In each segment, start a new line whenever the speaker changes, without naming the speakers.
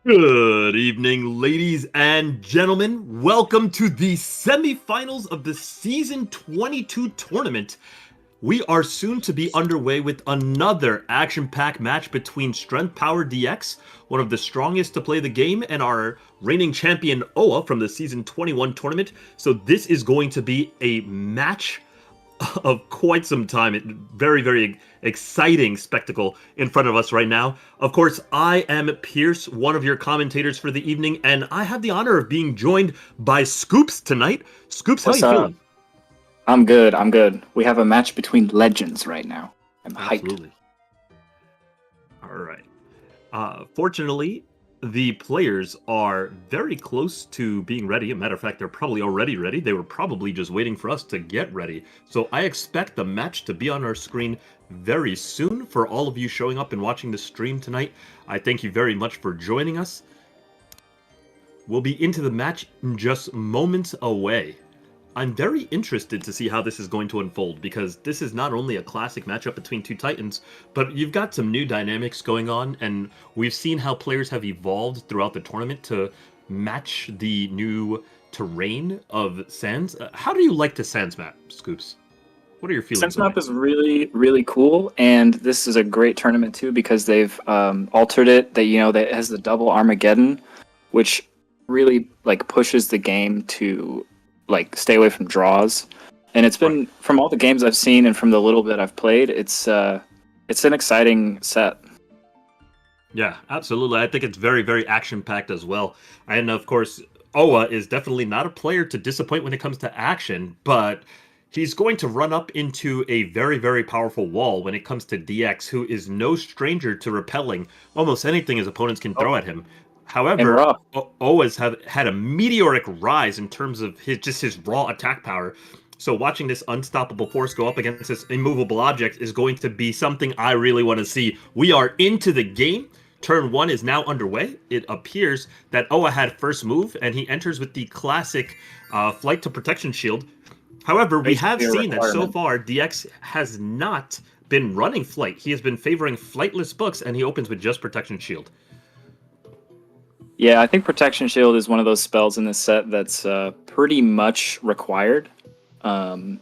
Good evening, ladies and gentlemen. Welcome to the semifinals of the Season 22 tournament. We are soon to be underway with another action-packed match between Strength Power DX, one of the strongest to play the game, and our reigning champion Oa from the Season 21 tournament. So this is going to be a match of quite some time. Very, very exciting spectacle in front of us right now. Of course, I am Pierce, one of your commentators for the evening, and I have the honor of being joined by Scoops tonight. Scoops, how
What's
you
up?
feeling?
I'm good. I'm good. We have a match between legends right now. I'm hyped.
Absolutely. All right. Fortunately, the players are very close to being ready. As a matter of fact, they're probably already ready. They were probably just waiting for us to get ready. So I expect the match to be on our screen very soon. For all of you showing up and watching the stream tonight, I thank you very much for joining us. We'll be into the match just moments away. I'm very interested to see how this is going to unfold because this is not only a classic matchup between two titans, but you've got some new dynamics going on, and we've seen how players have evolved throughout the tournament to match the new terrain of Sands. How do you like the Sands map, Scoops? What are your feelings
Sense
on
Map
it?
is really, really cool, and this is a great tournament too because they've altered it. That it has the double Armageddon, which really pushes the game to stay away from draws. And it's
Right.
been from all the games I've seen and from the little bit I've played, it's an exciting set.
Yeah, absolutely. I think it's very, very action packed as well. And of course, Oa is definitely not a player to disappoint when it comes to action, but he's going to run up into a very, very powerful wall when it comes to DX, who is no stranger to repelling almost anything his opponents can
Oh,
throw at him.
and
However,
rough.
Oa's have had a meteoric rise in terms of his raw attack power. So watching this unstoppable force go up against this immovable object is going to be something I really want to see. We are into the game. Turn one is now underway. It appears that Oa had first move, and he enters with the classic flight to protection shield. However, we have
Basically a
seen that so
requirement.
far DX has not been running flight. He has been favoring flightless books, and he opens with just protection shield.
Yeah, I think Protection Shield is one of those spells in this set that's pretty much required. Um,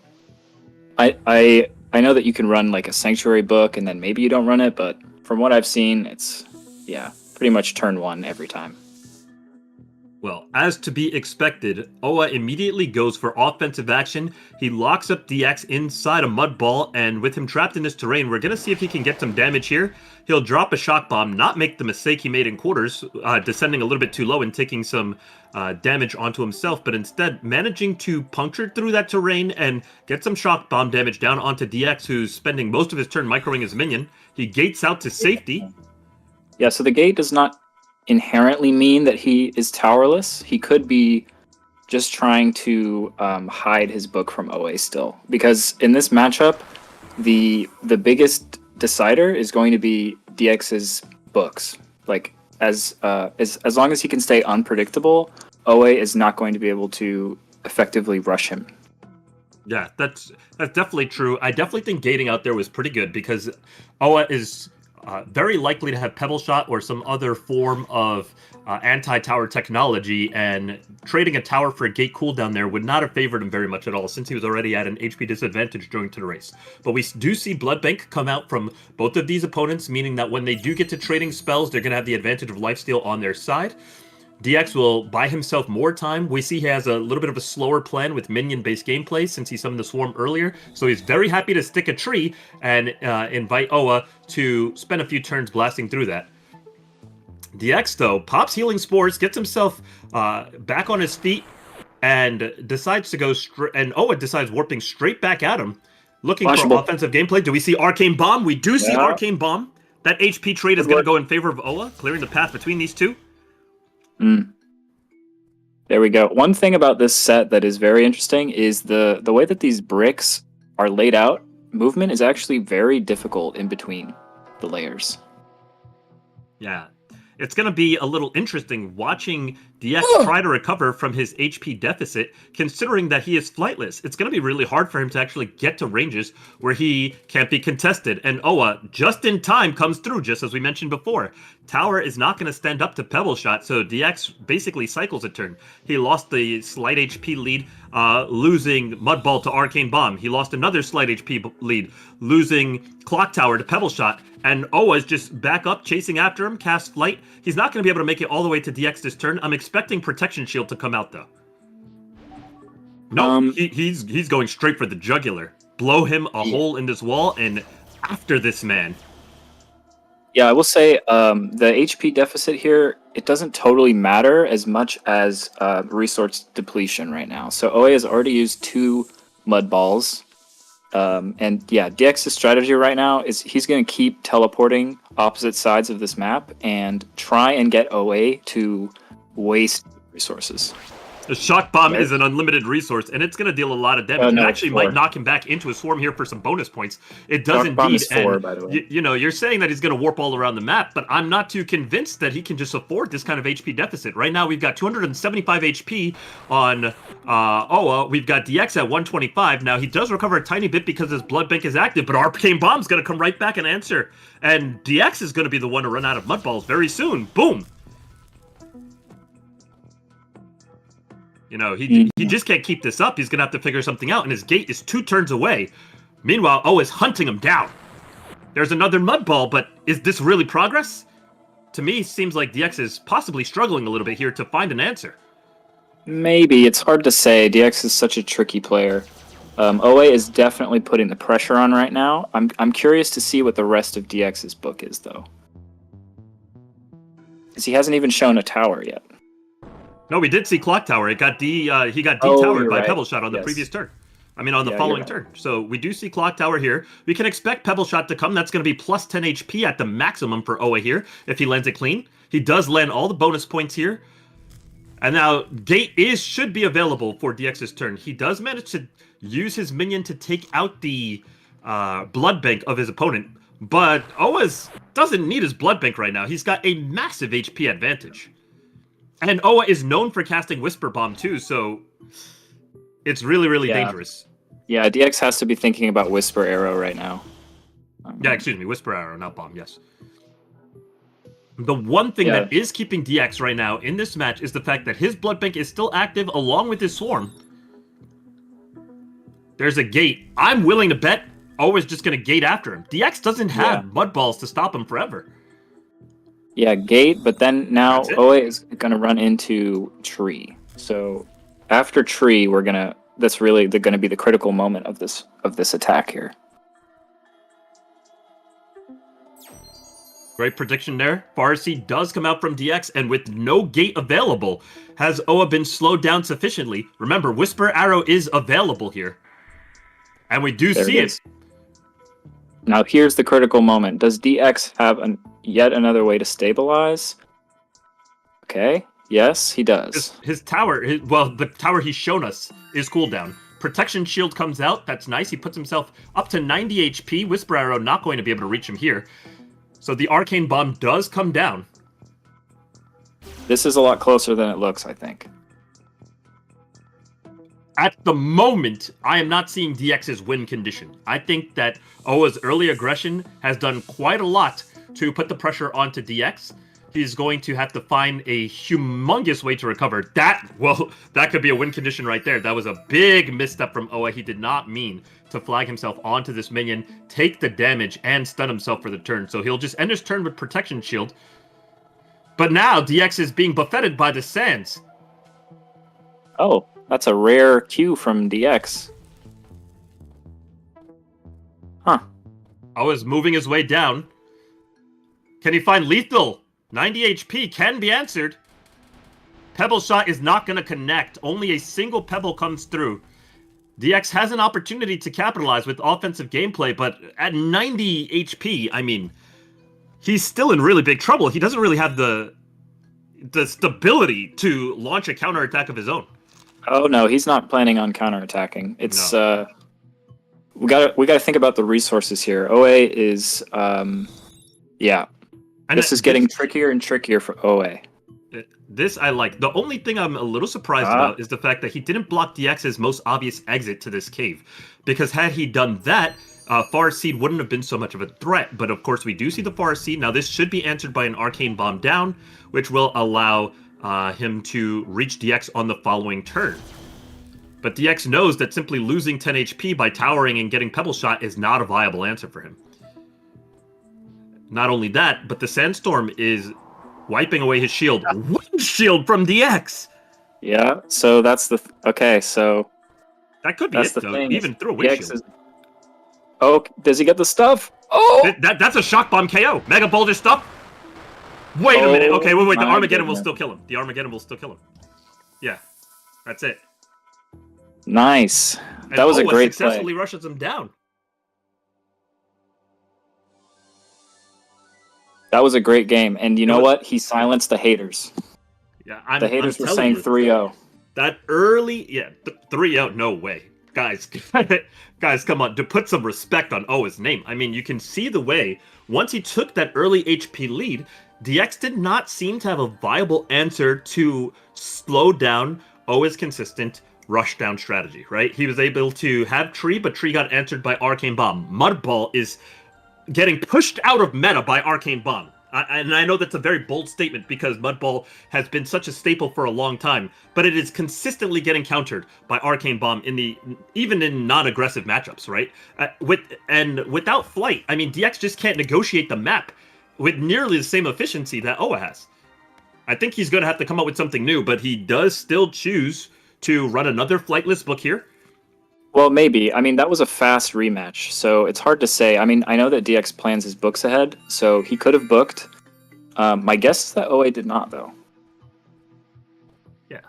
I know that you can run like a Sanctuary book and then maybe you don't run it, but from what I've seen, it's yeah, pretty much turn one every time.
Well, as to be expected, Oa immediately goes for offensive action. He locks up DX inside a mud ball, and with him trapped in this terrain, we're going to see if he can get some damage here. He'll drop a shock bomb, not make the mistake he made in quarters, descending a little bit too low and taking some damage onto himself, but instead managing to puncture through that terrain and get some shock bomb damage down onto DX, who's spending most of his turn microing his minion. He gates out to safety.
Yeah, so the gate does not inherently mean that he is towerless. He could be just trying to hide his book from OA still, because in this matchup, the biggest decider is going to be DX's books. Like as long as he can stay unpredictable, OA is not going to be able to effectively rush him.
Yeah, that's definitely true. I definitely think gating out there was pretty good because Oa is very likely to have Pebble Shot or some other form of anti-tower technology, and trading a tower for a gate cooldown there would not have favored him very much at all, since he was already at an HP disadvantage during to the race. But we do see Blood Bank come out from both of these opponents, meaning that when they do get to trading spells, they're going to have the advantage of lifesteal on their side. DX will buy himself more time. We see he has a little bit of a slower plan with minion-based gameplay since he summoned the swarm earlier, so he's very happy to stick a tree and invite Oa to spend a few turns blasting through that. DX, though, pops Healing Spores, gets himself back on his feet, and decides to go straight. And Oa decides warping straight back at him, looking for
Flashable.
offensive gameplay. Do we see Arcane Bomb? We do see
Yeah,
Arcane Bomb. That HP trade is
good
going to
work.
go in favor of Oa, clearing the path between these two.
Mm. There we go. One thing about this set that is very interesting is the way that these bricks are laid out. Movement is actually very difficult in between the layers.
Yeah, It's going to be a little interesting watching DX try to recover from his HP deficit, considering that he is flightless. It's going to be really hard for him to actually get to ranges where he can't be contested. And Oa, just in time, comes through, just as we mentioned before. Tower is not going to stand up to Pebble Shot, so DX basically cycles a turn. He lost the slight HP lead, losing Mud Ball to Arcane Bomb. He lost another slight HP lead, losing Clock Tower to Pebble Shot. And Oa is just back up, chasing after him, cast Flight. He's not going to be able to make it all the way to DX this turn. I'm expecting Protection Shield to come out, though. No, he's going straight for the jugular. Blow him a hole in this wall, and after this man.
Yeah, I will say the HP deficit here, it doesn't totally matter as much as resource depletion right now. So OA has already used 2 Mud Balls. And yeah, DX's strategy right now is he's going to keep teleporting opposite sides of this map and try and get OA to waste resources.
The Shock Bomb is an unlimited resource, and it's going to deal a lot of damage. It actually might knock him back into his form here for some bonus points. It does indeed.
Bomb is 4, by the way.
You know, you're saying that he's going to warp all around the map, but I'm not too convinced that he can just afford this kind of HP deficit. Right now, we've got 275 HP on Oa. We've got DX at 125. Now, he does recover a tiny bit because his Blood Bank is active, but Arcane Bomb's going to come right back and answer. And DX is going to be the one to run out of Mud Balls very soon. Boom! You know, he just can't keep this up. He's going to have to figure something out, and his gate is 2 turns away. Meanwhile, O is hunting him down. There's another Mud Ball, but is this really progress? To me, seems like DX is possibly struggling a little bit here to find an answer.
Maybe. It's hard to say. DX is such a tricky player. OA is definitely putting the pressure on right now. I'm curious to see what the rest of DX's book is, though. Because he hasn't even shown a tower yet.
No, we did see Clock Tower. It got he got D-towered by Pebble Shot on the previous turn. I mean, on the following turn. So we do see Clock Tower here. We can expect Pebble Shot to come. That's going to be plus 10 HP at the maximum for Oa here if he lands it clean. He does land all the bonus points here. And now Gate should be available for DX's turn. He does manage to use his minion to take out the Blood Bank of his opponent. But Oa doesn't need his Blood Bank right now. He's got a massive HP advantage. And Oa is known for casting Whisper Bomb too, so it's really, really dangerous.
Yeah, DX has to be thinking about Whisper Arrow right now.
Yeah, excuse me, Whisper Arrow, not Bomb, yes. The one thing that is keeping DX right now in this match is the fact that his Blood Bank is still active along with his Swarm. There's a gate. I'm willing to bet Oa's just going to gate after him. DX doesn't have Mud Balls to stop him forever.
Yeah, gate, but then now OA is going to run into tree. So after tree, that's really going to be the critical moment of this attack here.
Great prediction there. Pharmacy does come out from DX, and with no gate available, has Oa been slowed down sufficiently? Remember, Whisper Arrow is available here. And we do see it.
Now here's the critical moment. Does DX have yet another way to stabilize? Okay. Yes, he does.
His tower, the tower he's shown us is cooldown. Protection Shield comes out. That's nice. He puts himself up to 90 HP. Whisper Arrow not going to be able to reach him here. So the Arcane Bomb does come down.
This is a lot closer than it looks, I think.
At the moment, I am not seeing DX's win condition. I think that Oa's early aggression has done quite a lot to put the pressure onto DX. He's going to have to find a humongous way to recover. That could be a win condition right there. That was a big misstep from Oa. He did not mean to flag himself onto this minion, take the damage, and stun himself for the turn. So he'll just end his turn with Protection Shield. But now DX is being buffeted by the Sands.
Oh. That's a rare cue from DX. Huh.
Oa's moving his way down. Can he find lethal? 90 HP can be answered. Pebble Shot is not going to connect. Only a single pebble comes through. DX has an opportunity to capitalize with offensive gameplay, but at 90 HP, I mean, he's still in really big trouble. He doesn't really have the stability to launch a counterattack of his own.
Oh no, he's not planning on counterattacking. It's we gotta think about the resources here. OA is
And
This is getting trickier and trickier for OA.
This I like. The only thing I'm a little surprised about is the fact that he didn't block DX's most obvious exit to this cave. Because had he done that, Far Seed wouldn't have been so much of a threat. But of course, we do see the Far Seed. Now, this should be answered by an Arcane Bomb down, which will allow him to reach DX on the following turn. But DX knows that simply losing 10 HP by towering and getting Pebble Shot is not a viable answer for him. Not only that, but the Sandstorm is wiping away his shield. Wind shield from DX!
Yeah, so that's the... Okay, so...
That could be it, though.
Thing.
Even through a wind shield.
Oh, does he get the stuff? Oh!
That's a Shock Bomb KO. Mega Boulder stuff. Wait a minute. Okay, wait. The Armageddon will still kill him. The Armageddon will still kill him. Yeah, that's it.
Nice. That was a great play.
Successfully rushes him down.
That was a great game. And you know what? He silenced the haters.
Yeah,
the haters were saying 3-0.
That early, 3-0, no way. Guys, come on. To put some respect on Oa's name. I mean, you can see the way, once he took that early HP lead, DX did not seem to have a viable answer to slow down Oa's consistent rush down strategy, right? He was able to have Tree, but Tree got answered by Arcane Bomb. Mudball is getting pushed out of meta by Arcane Bomb. And I know that's a very bold statement because Mudball has been such a staple for a long time, but it is consistently getting countered by Arcane Bomb even in non-aggressive matchups, right? Without Flight, I mean, DX just can't negotiate the map with nearly the same efficiency that Oa has. I think he's going to have to come up with something new, but he does still choose to run another Flightless book here.
Well, maybe. I mean, that was a fast rematch, so it's hard to say. I mean, I know that DX plans his books ahead, so he could have booked. My guess is that OA did not, though.
Yeah.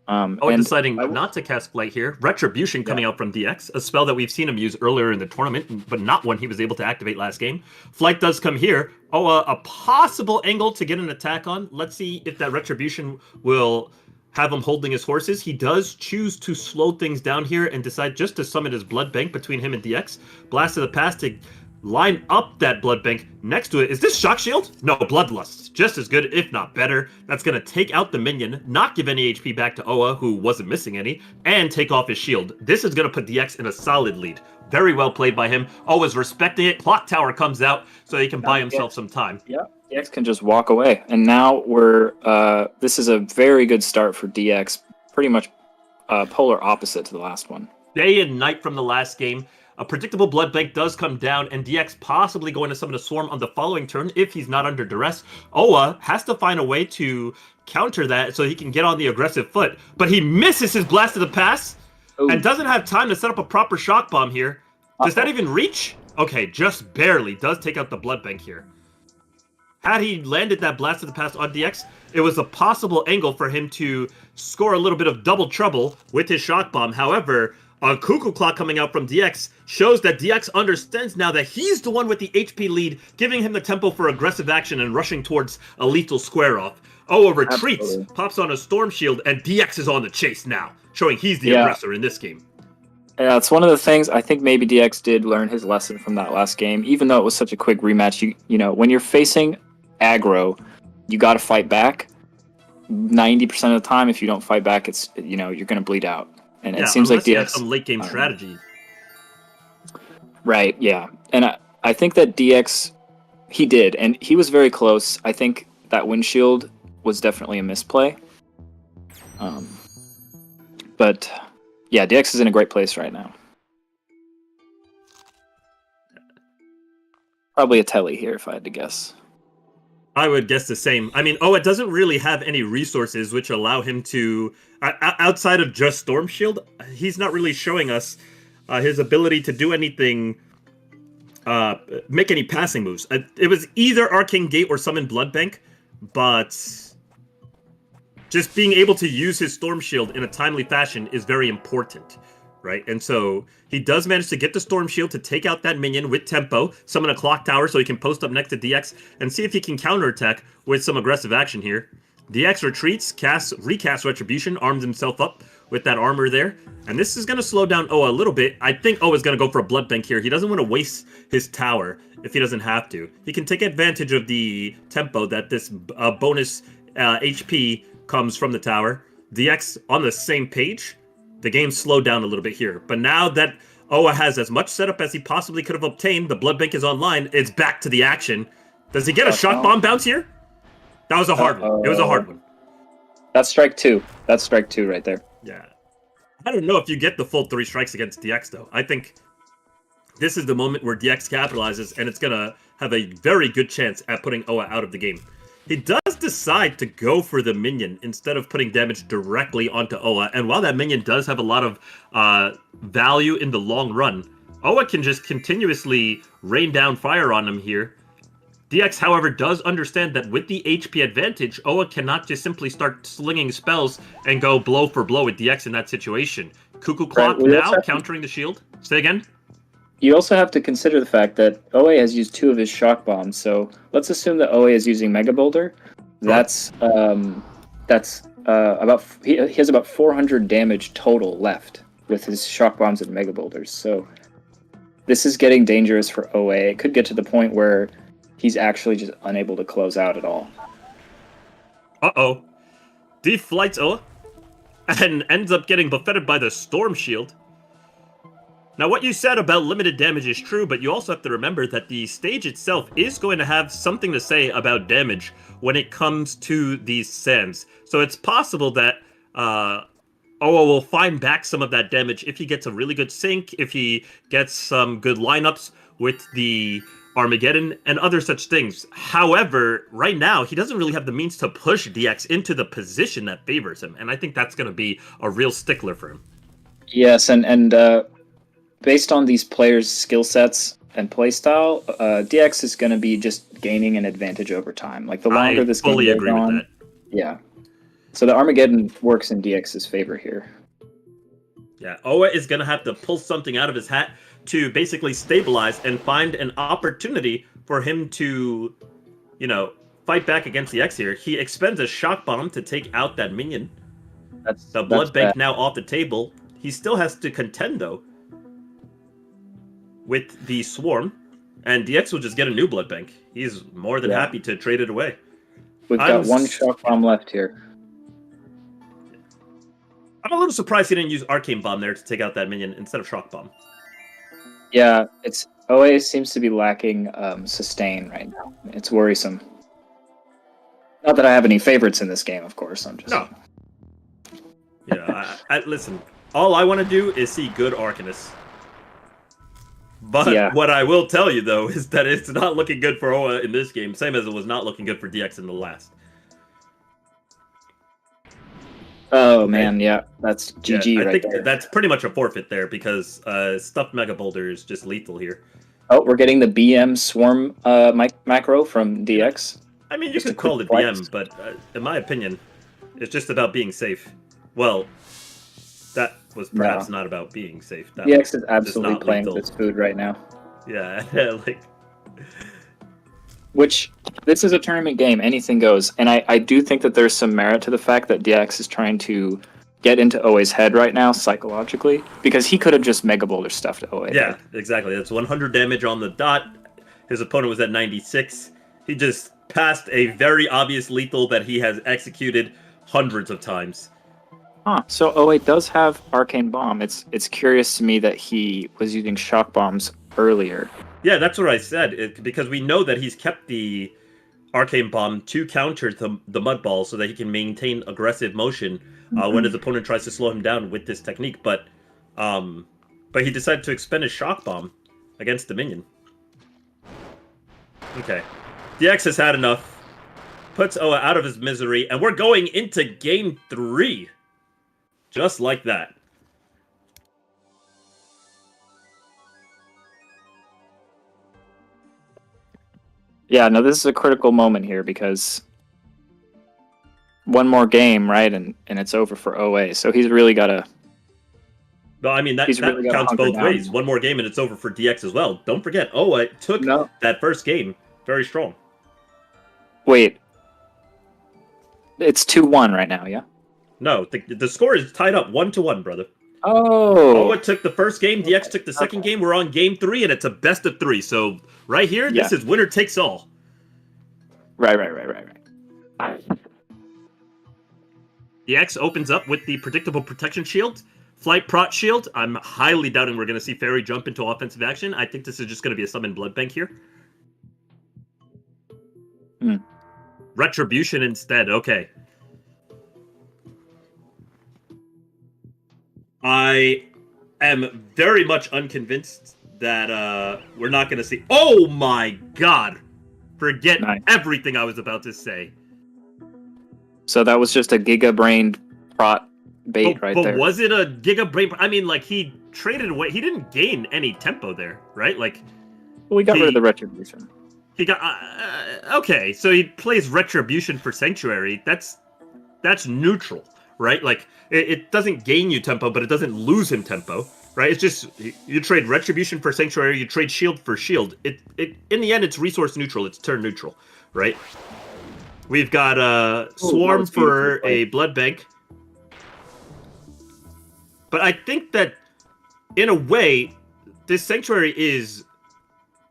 OA deciding not to cast Flight here. Retribution coming out from DX, a spell that we've seen him use earlier in the tournament, but not one he was able to activate last game. Flight does come here. OA, a possible angle to get an attack on. Let's see if that Retribution will have him holding his horses. He does choose to slow things down here and decide just to summon his Blood Bank between him and DX. Blast of the Past to line up that Blood Bank next to it. Is this Shock Shield? No, Bloodlust. Just as good, if not better. That's going to take out the minion, not give any HP back to Oa, who wasn't missing any, and take off his shield. This is going to put DX in a solid lead. Very well played by him. Oa's respecting it. Clock Tower comes out so he can buy himself some time.
Yeah. DX can just walk away, and now this is a very good start for DX, pretty much polar opposite to the last one.
Day and night from the last game. A predictable Blood Bank does come down, and DX possibly going to summon a Swarm on the following turn if he's not under duress. Oa has to find a way to counter that so he can get on the aggressive foot, but he misses his Blast of the Past and doesn't have time to set up a proper Shock Bomb here. Does that even reach? Okay, just barely. Does take out the Blood Bank here. Had he landed that Blast of the Past on DX, it was a possible angle for him to score a little bit of double trouble with his Shock Bomb. However, a Cuckoo Clock coming out from DX shows that DX understands now that he's the one with the HP lead, giving him the tempo for aggressive action and rushing towards a lethal square-off. Oa retreats, pops on a Storm Shield, and DX is on the chase now, showing he's the aggressor in this game.
Yeah, it's one of the things I think maybe DX did learn his lesson from that last game. Even though it was such a quick rematch, you know, when you're facing aggro, you got to fight back. 90% of the time, if you don't fight back, it's you're going to bleed out. And it seems like DX
some late game strategy.
Right, yeah. And I think that DX, he did, and he was very close. I think that windshield was definitely a misplay. But yeah, DX is in a great place right now. Probably a telly here if I had to guess.
I would guess the same. I mean, Oa doesn't really have any resources which allow him to, outside of just Storm Shield, he's not really showing us his ability to do anything, make any passing moves. It was either Arcane Gate or Summon Blood Bank, but just being able to use his Storm Shield in a timely fashion is very important, right? And so he does manage to get the Storm Shield to take out that minion with tempo, summon a Clock Tower so he can post up next to DX, and see if he can counterattack with some aggressive action here. DX retreats, recasts Retribution, arms himself up with that armor there, and this is going to slow down Oa a little bit. I think Oa's going to go for a Blood Bank here. He doesn't want to waste his tower if he doesn't have to. He can take advantage of the tempo that this bonus HP comes from the tower. DX on the same page. The game slowed down a little bit here. But now that Oa has as much setup as he possibly could have obtained, the Blood Bank is online, it's back to the action. Does he get a shock bomb bounce here? That was a hard one. It was a hard one.
That's strike two. That's strike two right there.
Yeah. I don't know if you get the full 3 strikes against DX, though. I think this is the moment where DX capitalizes, and it's going to have a very good chance at putting Oa out of the game. He does decide to go for the minion instead of putting damage directly onto Oa, and while that minion does have a lot of value in the long run, Oa can just continuously rain down fire on him here. DX, however, does understand that with the HP advantage, Oa cannot just simply start slinging spells and go blow for blow with DX in that situation. Cuckoo Clock now countering the shield. Say again?
You also have to consider the fact that OA has used 2 of his shock bombs, so let's assume that OA is using Mega Boulder. That's about he has about 400 damage total left with his shock bombs and Mega Boulders. So this is getting dangerous for OA. It could get to the point where he's actually just unable to close out at all.
Uh-oh. Deflights Oa and ends up getting buffeted by the Storm Shield. Now, what you said about limited damage is true, but you also have to remember that the stage itself is going to have something to say about damage when it comes to these sands. So it's possible that Oa will find back some of that damage if he gets a really good sync, if he gets some good lineups with the Armageddon and other such things. However, right now, he doesn't really have the means to push DX into the position that favors him, and I think that's going to be a real stickler for him.
Yes, and based on these players' skill sets and playstyle, DX is going to be just gaining an advantage over time. Like the longer this game goes on, with that. Yeah. So the Armageddon works in DX's favor here.
Yeah, Oa is going to have to pull something out of his hat to basically stabilize and find an opportunity for him to, fight back against the X here. He expends a shock bomb to take out that minion. The Blood Bank now off the table. He still has to contend, though, with the Swarm, and DX will just get a new Blood Bank. He's more than happy to trade it away.
We've got one shock bomb left here.
I'm a little surprised he didn't use Arcane Bomb there to take out that minion instead of Shock Bomb.
Yeah, OA seems to be lacking sustain right now. It's worrisome. Not that I have any favorites in this game, of course. I'm just
no. Listen. All I want to do is see good Arcanists. But what I will tell you though is that it's not looking good for Oa in this game, same as it was not looking good for DX in the last.
Oh man, yeah, that's GG
I think
there.
That's pretty much a forfeit there because Stuffed Mega Boulder is just lethal here.
Oh, we're getting the BM Swarm macro from DX.
I mean, you could call it BM, but in my opinion, it's just about being safe. Well, that was perhaps not about being safe. That
DX is absolutely playing with its food right now.
Yeah,
Which, this is a tournament game, anything goes. And I do think that there's some merit to the fact that DX is trying to get into OA's head right now, psychologically, because he could have just Mega Boulder stuffed OA.
Yeah, exactly. That's 100 damage on the dot. His opponent was at 96. He just passed a very obvious lethal that he has executed hundreds of times.
So OA does have Arcane Bomb. It's curious to me that he was using Shock Bombs earlier.
Yeah, that's what I said, because we know that he's kept the Arcane Bomb to counter the Mud Ball so that he can maintain aggressive motion when his opponent tries to slow him down with this technique. But he decided to expend his Shock Bomb against the minion. Okay. DX has had enough. Puts Oa out of his misery, and we're going into Game 3. Just like that.
Yeah, no, this is a critical moment here because one more game, right, and it's over for OA. So he's really got to...
No, I mean, that really counts both ways. One more game and it's over for DX as well. Don't forget, Oa took that first game very strong.
Wait. It's 2-1 right now, yeah?
No, the score is tied up 1-1, brother.
Oh.
Oa took the first game, DX took the second game. We're on game 3, and it's a best of 3. So right here, this is winner takes all.
Right.
DX opens up with the predictable protection shield. Flight Prot Shield. I'm highly doubting we're going to see Fairy jump into offensive action. I think this is just going to be a summon Blood Bank here. Retribution instead. Okay. I am very much unconvinced that we're not going to see... Oh my god! Forget everything I was about to say.
So that was just a Giga-brained Prot bait right there.
But was it a Giga Brain? I mean, like, he traded away. He didn't gain any tempo there, right? Like,
well, we got rid of the Retribution.
He got okay. So he plays Retribution for Sanctuary. That's neutral, right? Like, it doesn't gain you tempo, but it doesn't lose him tempo, right? It's just you trade Retribution for Sanctuary, you trade Shield for Shield. It in the end, it's resource neutral. It's turn neutral, right? We've got Swarm for a Blood Bank. But I think that, in a way, this Sanctuary is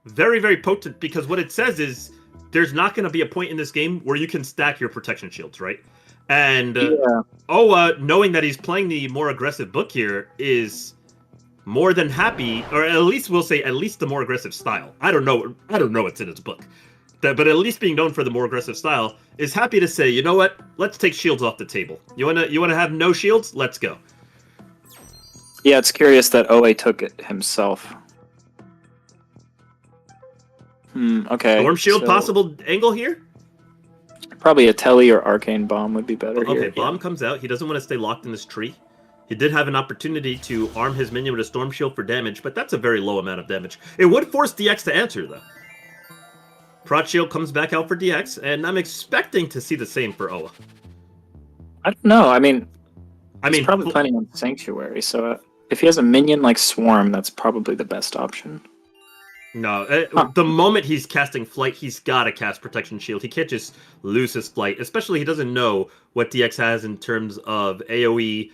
very, very potent because what it says is there's not going to be a point in this game where you can stack your protection shields, right? And Oa, knowing that he's playing the more aggressive book here, is more than happy, or at least we'll say at least the more aggressive style. I don't know what's in his book. But at least being known for the more aggressive style, is happy to say, you know what? Let's take shields off the table. You wanna have no shields? Let's go.
Yeah, it's curious that OA took it himself. Okay.
Storm Shield possible angle here?
Probably a Telly or Arcane Bomb would be better here.
Okay, Bomb comes out. He doesn't want to stay locked in this tree. He did have an opportunity to arm his minion with a Storm Shield for damage, but that's a very low amount of damage. It would force DX to answer, though. Prot Shield comes back out for DX, and I'm expecting to see the same for Oa.
I don't know. I mean, he's probably planning on Sanctuary, so if he has a minion like Swarm, that's probably the best option.
No, the moment he's casting Flight, he's got to cast Protection Shield. He can't just lose his Flight, especially he doesn't know what DX has in terms of AoE,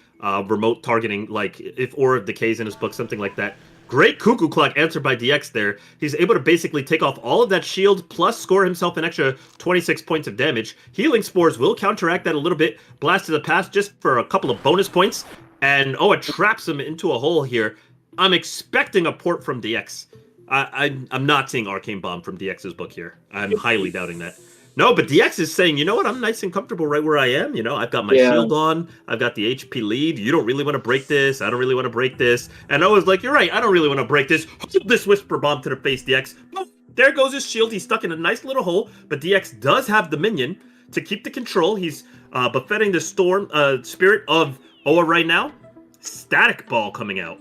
remote targeting, like if Aura of Decay's in his book, something like that. Great Cuckoo Clock answered by DX there. He's able to basically take off all of that shield, plus score himself an extra 26 points of damage. Healing Spores will counteract that a little bit. Blast to the Past just for a couple of bonus points. And Oa traps him into a hole here. I'm expecting a port from DX. I'm not seeing Arcane Bomb from DX's book here. I'm highly doubting that. No, but DX is saying, you know what? I'm nice and comfortable right where I am. You know, I've got my shield on. I've got the HP lead. You don't really want to break this. I don't really want to break this. And Oa's like, you're right. I don't really want to break this. Hold this Whisper Bomb to the face, DX. Oh, there goes his shield. He's stuck in a nice little hole. But DX does have the minion to keep the control. He's befitting the storm spirit of Oa right now. Static Ball coming out.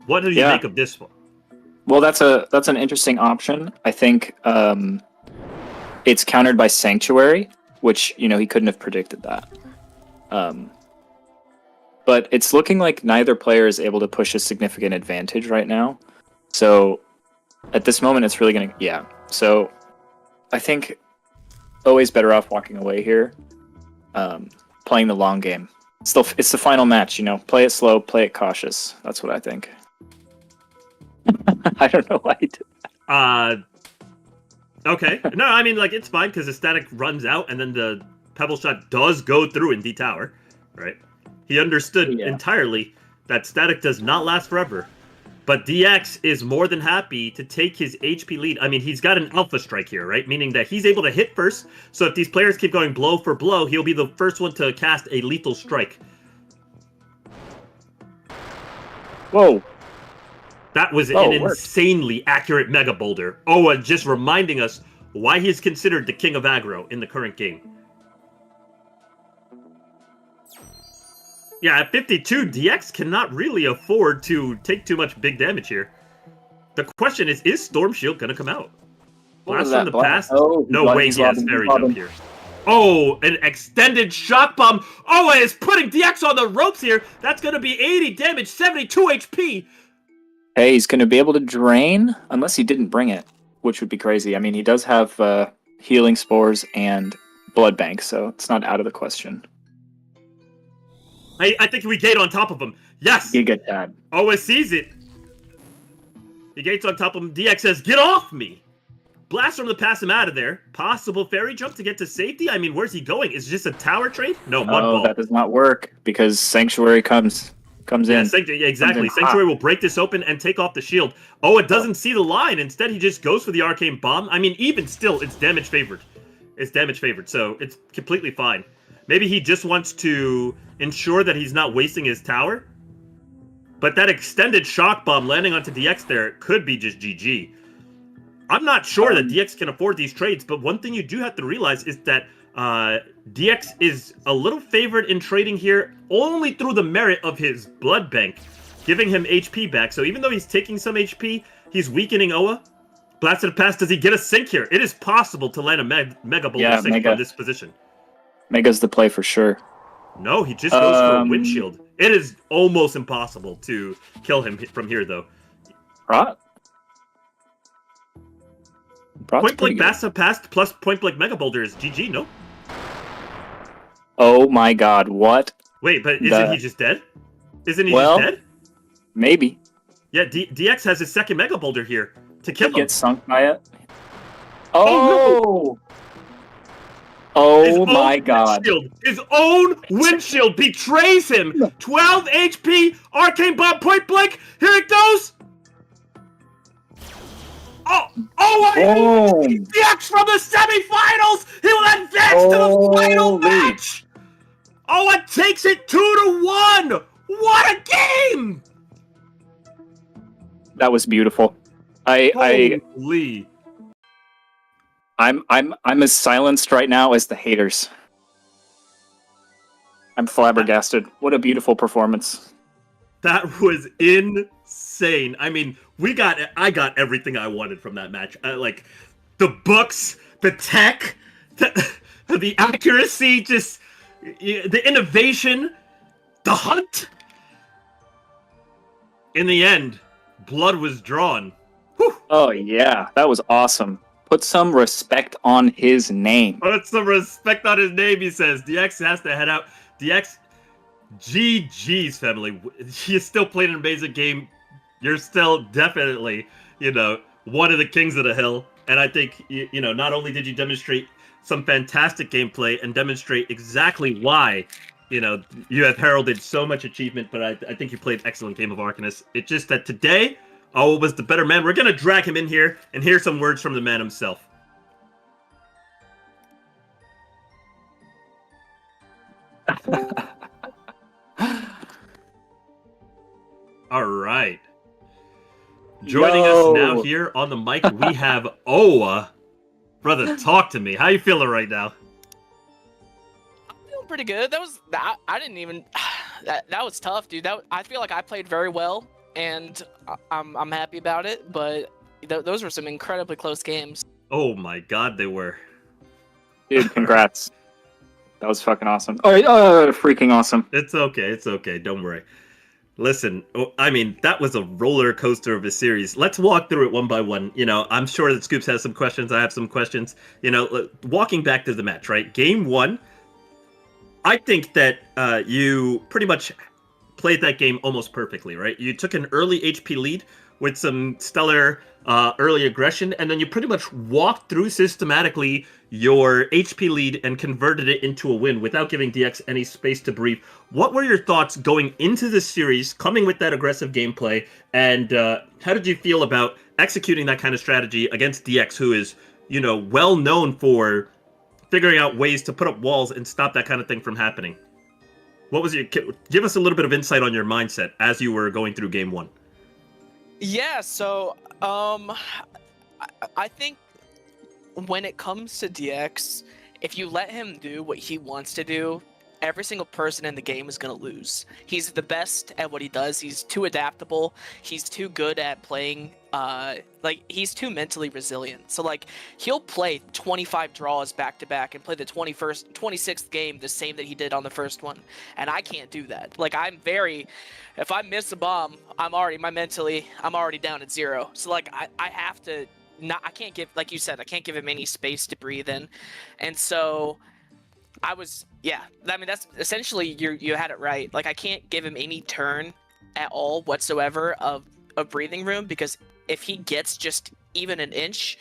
What do you make of this one?
Well, that's an interesting option. I think it's countered by Sanctuary, which, you know, he couldn't have predicted that. But it's looking like neither player is able to push a significant advantage right now. So at this moment, it's really going to... Yeah. So I think always better off walking away here, playing the long game. It's the final match, you know. Play it slow, play it cautious. That's what I think. I don't know why he did that.
Okay. No, I mean, like, it's fine because the static runs out and then the Pebble Shot does go through in D-Tower, right? He understood entirely that static does not last forever. But DX is more than happy to take his HP lead. I mean, he's got an Alpha Strike here, right? Meaning that he's able to hit first. So if these players keep going blow for blow, he'll be the first one to cast a lethal strike.
Whoa.
That was an insanely accurate Mega Boulder. Oa just reminding us why he's considered the king of aggro in the current game. Yeah, at 52, DX cannot really afford to take too much big damage here. The question is Storm Shield going to come out? Blast from the past?
Oh,
no way he has Fairy Jump here. Oh, an extended Shock Bomb. Oa is putting DX on the ropes here. That's going to be 80 damage, 72 HP.
Hey, he's going to be able to drain, unless he didn't bring it, which would be crazy. I mean, he does have Healing Spores and Blood Bank, so it's not out of the question.
I think we gate on top of him. Yes!
Giga Chad.
Oa sees it. He gates on top of him. DX says, get off me! Blast from to pass him out of there. Possible fairy jump to get to safety? I mean, where's he going? Is it just a tower trade? No, one ball.
That does not work because Sanctuary comes in.
Yeah, exactly. Sanctuary will break this open and take off the shield. Oa doesn't see the line. Instead, he just goes for the arcane bomb. I mean, even still, it's damage favored. So it's completely fine. Maybe he just wants to ensure that he's not wasting his tower. But that extended shock bomb landing onto DX there could be just GG. I'm not sure that DX can afford these trades, but one thing you do have to realize is that DX is a little favored in trading here only through the merit of his blood bank, giving him HP back. So even though he's taking some HP, he's weakening Oa. Blasted pass, does he get a sync here? It is possible to land a Mega Boulder sync from this position.
Mega's the play for sure.
No, he just goes for a windshield. It is almost impossible to kill him from here, though.
Right.
Point blank Bassa passed plus point blank Mega Boulder is GG, no?
Oh my god, what?
Wait, but isn't he just dead? Isn't he just dead?
Maybe.
Yeah, DX has his second Mega Boulder here to kill him.
Get sunk by it. Oh! Oh my god.
His own windshield betrays him! 12 HP, Arcane Bomb, point blank, here it goes! DX from the semifinals! He will advance to the final match! Oa takes it 2-1! What a game!
That was beautiful.
Holy.
I'm as silenced right now as the haters. I'm flabbergasted. What a beautiful performance.
That was insane. I mean, I got everything I wanted from that match. Like the books, the tech, the accuracy, just the innovation, the hunt. In the end, blood was drawn. Whew.
Oh yeah, that was awesome. Put some respect on his name.
Put some respect on his name, he says. DX has to head out. DX, GG's, family. You still played an amazing game. You're still definitely, one of the kings of the hill. And I think, not only did you demonstrate some fantastic gameplay and demonstrate exactly why, you have heralded so much achievement, but I think you played an excellent game of Arcanist. It's just that today, Oa was the better man. We're going to drag him in here and hear some words from the man himself. All right. Joining us now here on the mic, we have Oa. Brother, talk to me. How you feeling right now?
I'm feeling pretty good. I didn't even that was tough, dude. I feel like I played very well, and I'm happy about it. But those were some incredibly close games.
Oh my god, they were.
Dude, congrats. That was fucking awesome. Oh, freaking awesome.
It's okay. Don't worry. Listen, I mean, that was a roller coaster of a series. Let's walk through it one by one. I'm sure that Scoops has some questions. I have some questions. Walking back to the match, right? Game 1, I think that you pretty much played that game almost perfectly, right? You took an early HP lead with some stellar early aggression, and then you pretty much walked through systematically your HP lead and converted it into a win without giving DX any space to breathe. What were your thoughts going into this series, coming with that aggressive gameplay, and how did you feel about executing that kind of strategy against DX, who is, well known for figuring out ways to put up walls and stop that kind of thing from happening? Give us a little bit of insight on your mindset as you were going through game 1.
Yeah, so I think when it comes to DX, if you let him do what he wants to do, every single person in the game is going to lose. He's the best at what he does. He's too adaptable. He's too good at playing. He's too mentally resilient. So, he'll play 25 draws back to back and play the 26th game the same that he did on the first one. And I can't do that. If I miss a bomb, I'm already down at 0. So, I have to. I can't give, like you said, I can't give him any space to breathe in. And so Yeah. I mean, that's essentially you had it right. Like, I can't give him any turn at all whatsoever of breathing room, because if he gets just even an inch,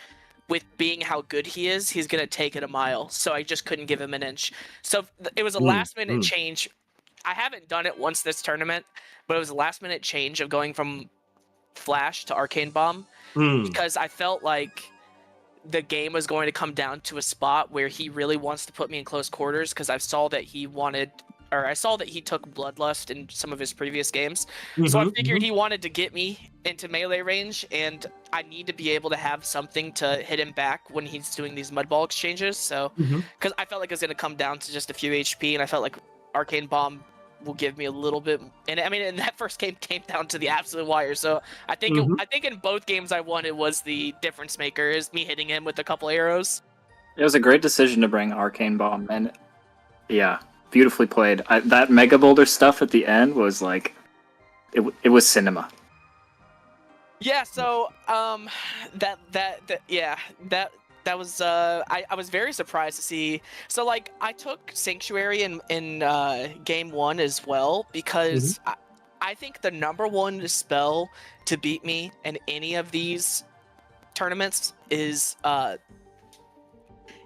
with being how good he is, he's gonna take it a mile. So I just couldn't give him an inch. So it was a
Mm,
last minute
mm,
change. I haven't done it once this tournament, but it was a last minute change of going from Flash to Arcane Bomb,
mm.
because I felt like the game was going to come down to a spot where he really wants to put me in close quarters, because I saw that he took Bloodlust in some of his previous games. So I
Mhm,
figured
mhm,
he wanted to get me into melee range, and I need to be able to have something to hit him back when he's doing these mud ball exchanges. So,
mhm.
because I felt like it was going to come down to just a few HP, and I felt like Arcane Bomb will give me a little bit. And I mean, in that first game came down to the absolute wire. So
Mhm.
I think in both games I won, it was the difference maker, is me hitting him with a couple arrows.
It was a great decision to bring Arcane Bomb, and yeah, beautifully played. That Mega Boulder stuff at the end was like, it was cinema.
Yeah, so that was I was very surprised to see. So like, I took Sanctuary in game 1 as well,
Mhm.
because I think the number one spell to beat me in any of these tournaments is what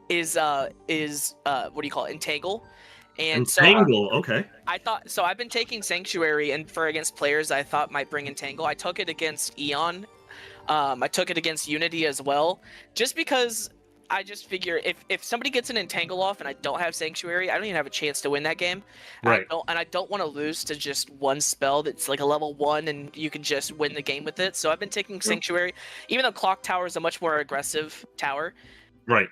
do you call it, Entangle. And so
Entangle, okay.
I thought, so I've been taking Sanctuary, and for against players I thought might bring Entangle. I took it against Eon. I took it against Unity as well, just because I just figure if somebody gets an Entangle off and I don't have Sanctuary, I don't even have a chance to win that game.
Right.
I don't want to lose to just one spell that's like a level 1 and you can just win the game with it. So I've been taking Sanctuary, even though Clock Tower is a much more aggressive tower.
Right.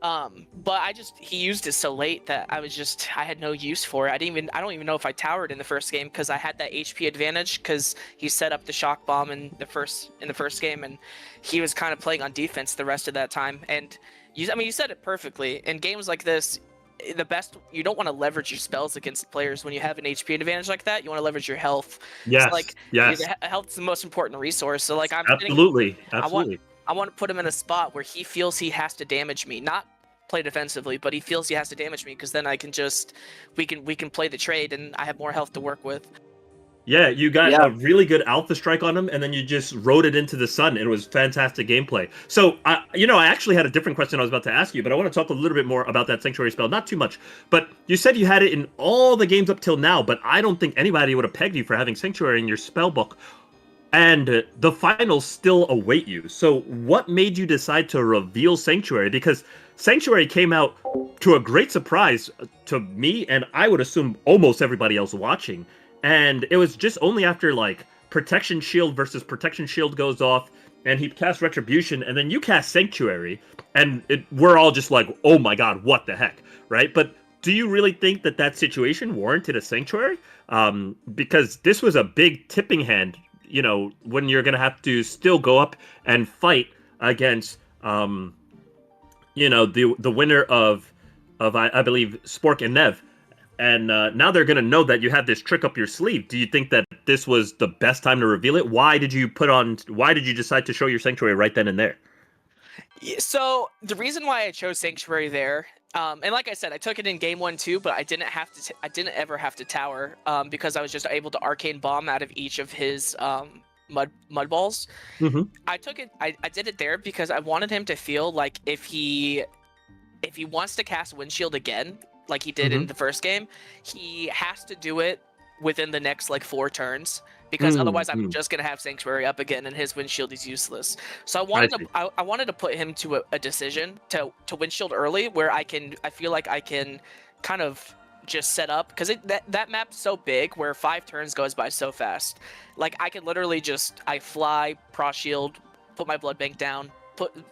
But he used it so late that I had no use for it. I don't even know if I towered in the first game, because I had that HP advantage, because he set up the shock bomb in the first game, and he was kind of playing on defense the rest of that time. And you said it perfectly. In games like this, you don't want to leverage your spells against players when you have an HP advantage like that. You want to leverage your health. So
Yes.
like,
Yes.
health is the most important resource. So like,
Absolutely.
I want
Absolutely.
I want to put him in a spot where he feels he has to damage me, not play defensively, but he feels he has to damage me, because then I can just we can play the trade, and I have more health to work with.
Yeah, you got
Yeah,
a really good alpha strike on him, and then you just rode it into the sun. It was fantastic gameplay. So, I actually had a different question I was about to ask you, but I want to talk a little bit more about that Sanctuary spell. Not too much, but you said you had it in all the games up till now, but I don't think anybody would have pegged you for having Sanctuary in your spell book. And the finals still await you. So, what made you decide to reveal Sanctuary? Because Sanctuary came out to a great surprise to me, and I would assume almost everybody else watching. And it was just only after like Protection Shield versus Protection Shield goes off, and he casts Retribution, and then you cast Sanctuary, and we're all just like, oh my god, what the heck, right? But do you really think that that situation warranted a Sanctuary? Because this was a big tipping hand, when you're gonna have to still go up and fight against, the winner of I believe Spork and Nev, and now they're gonna know that you have this trick up your sleeve. Do you think that this was the best time to reveal it? Why did you decide to show your Sanctuary right then and there?
So the reason why I chose Sanctuary there, and like I said, I took it in game 1 too, but I didn't ever have to tower, because I was just able to Arcane Bomb out of each of his mud balls.
Mm-hmm.
I took it. I did it there because I wanted him to feel like if he wants to cast Windshield again, like he did in
Mm-hmm.
the first game, he has to do it within the next like 4 turns, because otherwise I'm
Mm-hmm.
just gonna have Sanctuary up again and his Windshield is useless. So
I see.
I wanted to put him to a decision to Windshield early, where I feel like I can kind of just set up, because that map's so big where 5 turns goes by so fast. Like, I can literally I fly, Pro Shield, put my Blood Bank down,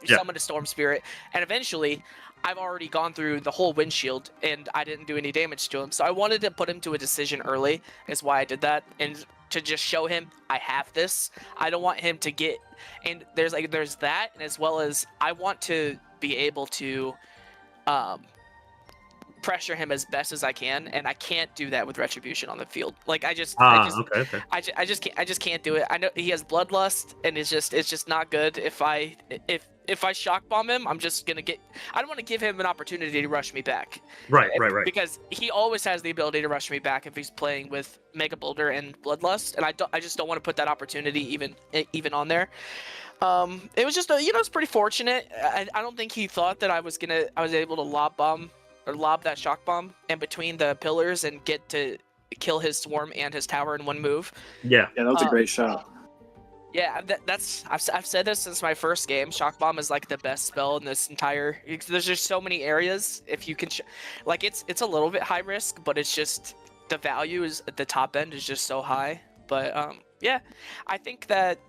Yeah.
summon a Storm Spirit, and eventually I've already gone through the whole Windshield and I didn't do any damage to him. So I wanted to put him to a decision early, is why I did that, and to just show him I have this. I don't want him to get, and there's that, and as well as I want to be able to pressure him as best as I can, and I can't do that with Retribution on the field. Like,
Okay, okay.
I just can't do it. I know he has Bloodlust, and it's just not good. If if I shock bomb him, I'm just gonna get. I don't want to give him an opportunity to rush me back.
Right.
Because he always has the ability to rush me back if he's playing with Mega Boulder and Bloodlust, and I just don't want to put that opportunity even on there. It was just it's pretty fortunate. I don't think he thought that I was able to lob that shock bomb in between the pillars and get to kill his swarm and his tower in one move.
Yeah.
Yeah, that was a great shot.
Yeah, I've said this since my first game. Shock bomb is like the best spell in this entire. There's just so many areas. If you can, it's a little bit high risk, but it's just the value is at the top end is just so high. But yeah, I think that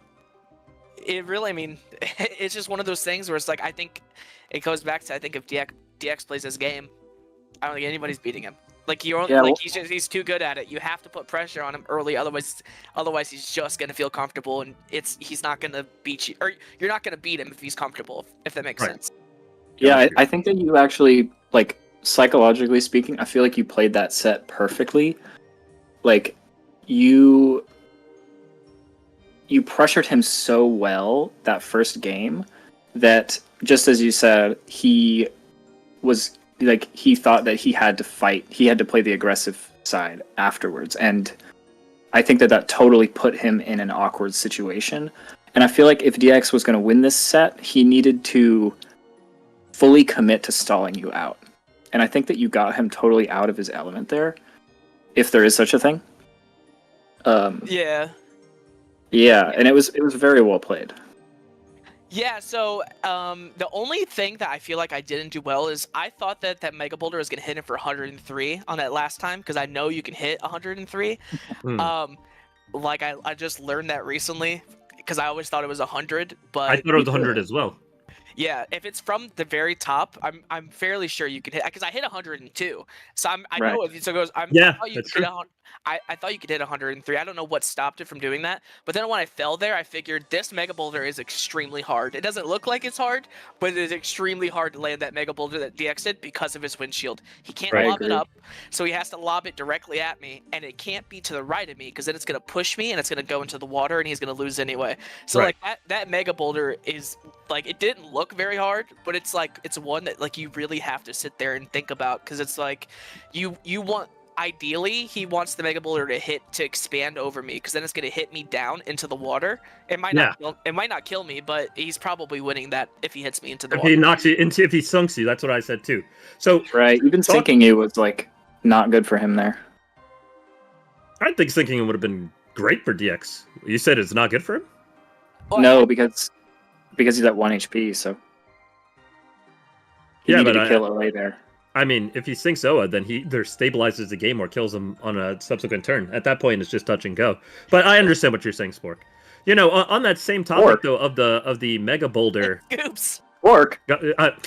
it really. I mean, it's just one of those things where it's like I think it goes back to if DX plays his game, I don't think anybody's beating him. Like he's too good at it. You have to put pressure on him early, otherwise he's just gonna feel comfortable, and he's not gonna beat you, or you're not gonna beat him if he's comfortable. If that makes sense.
Yeah, I think that you actually psychologically speaking, I feel like you played that set perfectly. Like you pressured him so well that first game that just as you said, he was. He thought that he had to fight. He had to play the aggressive side afterwards. And I think that totally put him in an awkward situation. And I feel like if DX was going to win this set, he needed to fully commit to stalling you out. And I think that you got him totally out of his element there, if there is such a thing.
Yeah.
Yeah, and it was very well played.
Yeah, so the only thing that I feel like I didn't do well is I thought that Mega Boulder was going to hit him for 103 on that last time, because I know you can hit 103. I just learned that recently, because I always thought it was 100, but...
I thought it was 100 as well.
Yeah, if it's from the very top, I'm fairly sure you can hit, because I hit 102. So I know if it goes.
That's true.
I thought you could hit 103. I don't know what stopped it from doing that. But then when I fell there, I figured this Mega Boulder is extremely hard. It doesn't look like it's hard, but it is extremely hard to land that Mega Boulder that DX did because of his windshield. He can't lob it up, so he has to lob it directly at me, and it can't be to the right of me, because then it's going to push me, and it's going to go into the water, and he's going to lose anyway. So that Mega Boulder is, it didn't look very hard, but it's one that you really have to sit there and think about, because it's you want... Ideally, he wants the Mega Boulder to expand over me, because then it's going to hit me down into the water. It might not kill me, but he's probably winning that if he hits me into the water.
If he knocks you into, if he sunks you, that's what I said too. So
even sinking you was not good for him there.
I think sinking him would have been great for DX. You said it's not good for him?
Well, no, because he's at 1 HP, so he needed to kill away there.
I mean, if he sinks Oa, then he either stabilizes the game or kills him on a subsequent turn. At that point, it's just touch and go. But I understand what you're saying, Spork. On that same topic though of the Mega Boulder.
Oops.
Spork.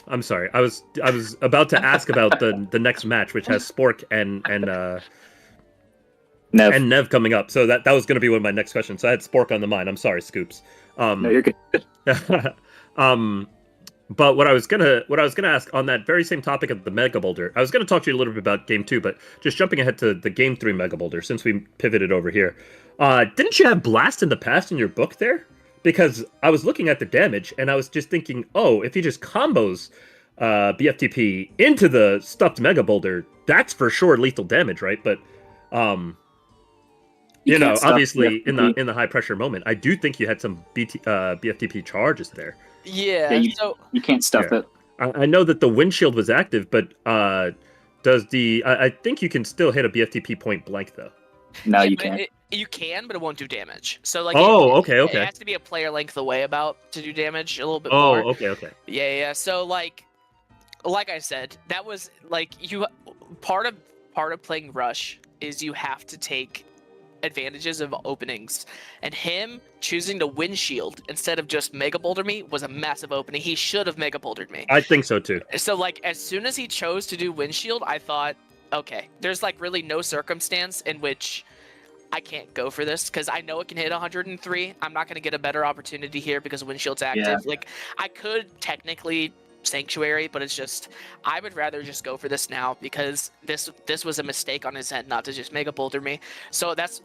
I'm sorry. I was about to ask about the next match, which has Spork and Nev coming up. So that was going to be one of my next questions. So I had Spork on the mind. I'm sorry, Scoops.
No, you're good.
But what I was gonna ask on that very same topic of the Mega Boulder, I was gonna talk to you a little bit about Game 2, but just jumping ahead to the Game 3 Mega Boulder, since we pivoted over here. Didn't you have Blast in the past in your book there? Because I was looking at the damage, and I was just thinking, if he just combos BFTP into the stuffed Mega Boulder, that's for sure lethal damage, right? But obviously in the high pressure moment, I do think you had some BFTP charges there.
Yeah,
you can't stuff it.
I know that the windshield was active, but I think you can still hit a BFTP point blank though.
No, you can't.
You can, but it won't do damage. So
okay.
It has to be a player length away to do damage a little bit more.
Oh, okay.
Yeah. So like I said, that was part of playing Rush is you have to take advantages of openings, and him choosing to windshield instead of just Mega Boulder me was a massive opening. He should have Mega Bouldered me.
I think so too.
So as soon as he chose to do windshield, I thought, okay, there's really no circumstance in which I can't go for this, because I know it can hit 103. I'm not going to get a better opportunity here because windshield's active.
Yeah.
I could technically Sanctuary, but it's just I would rather just go for this now because this was a mistake on his end not to just Mega Boulder me. So that's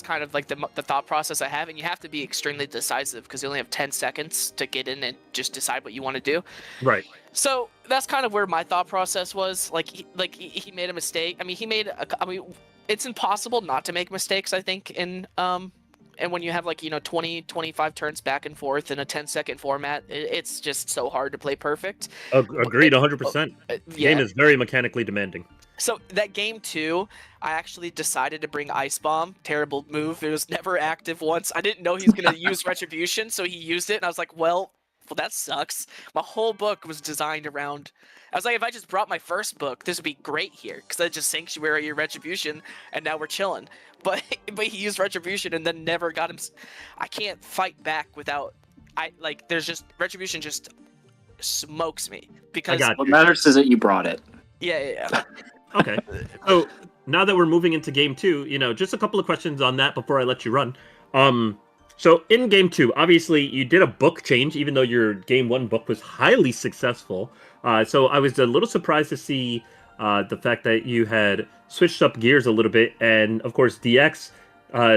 kind of like the thought process I have, and you have to be extremely decisive because you only have 10 seconds to get in and just decide what you want to do.
Right.
So that's kind of where my thought process was. Like he made a mistake. I mean, it's impossible not to make mistakes, I think, in and when you have 20 25 turns back and forth in a 10-second format, it's just so hard to play perfect.
Agreed 100%. The
Yeah.
game is very mechanically demanding.
So that game 2, I actually decided to bring Ice Bomb. Terrible move. It was never active once. I didn't know he was going to use Retribution, so he used it, and I was like, well, that sucks. My whole book was designed around... I was like, if I just brought my first book, this would be great here, because I just Sanctuary your Retribution, and now we're chilling. But he used Retribution and then never got him... I can't fight back without... there's just... Retribution just smokes me, because...
What matters is that you brought it.
Yeah.
Okay. So now that we're moving into game 2, just a couple of questions on that before I let you run. So in game 2, obviously you did a book change, even though your game 1 book was highly successful. So I was a little surprised to see the fact that you had switched up gears a little bit. And of course, DX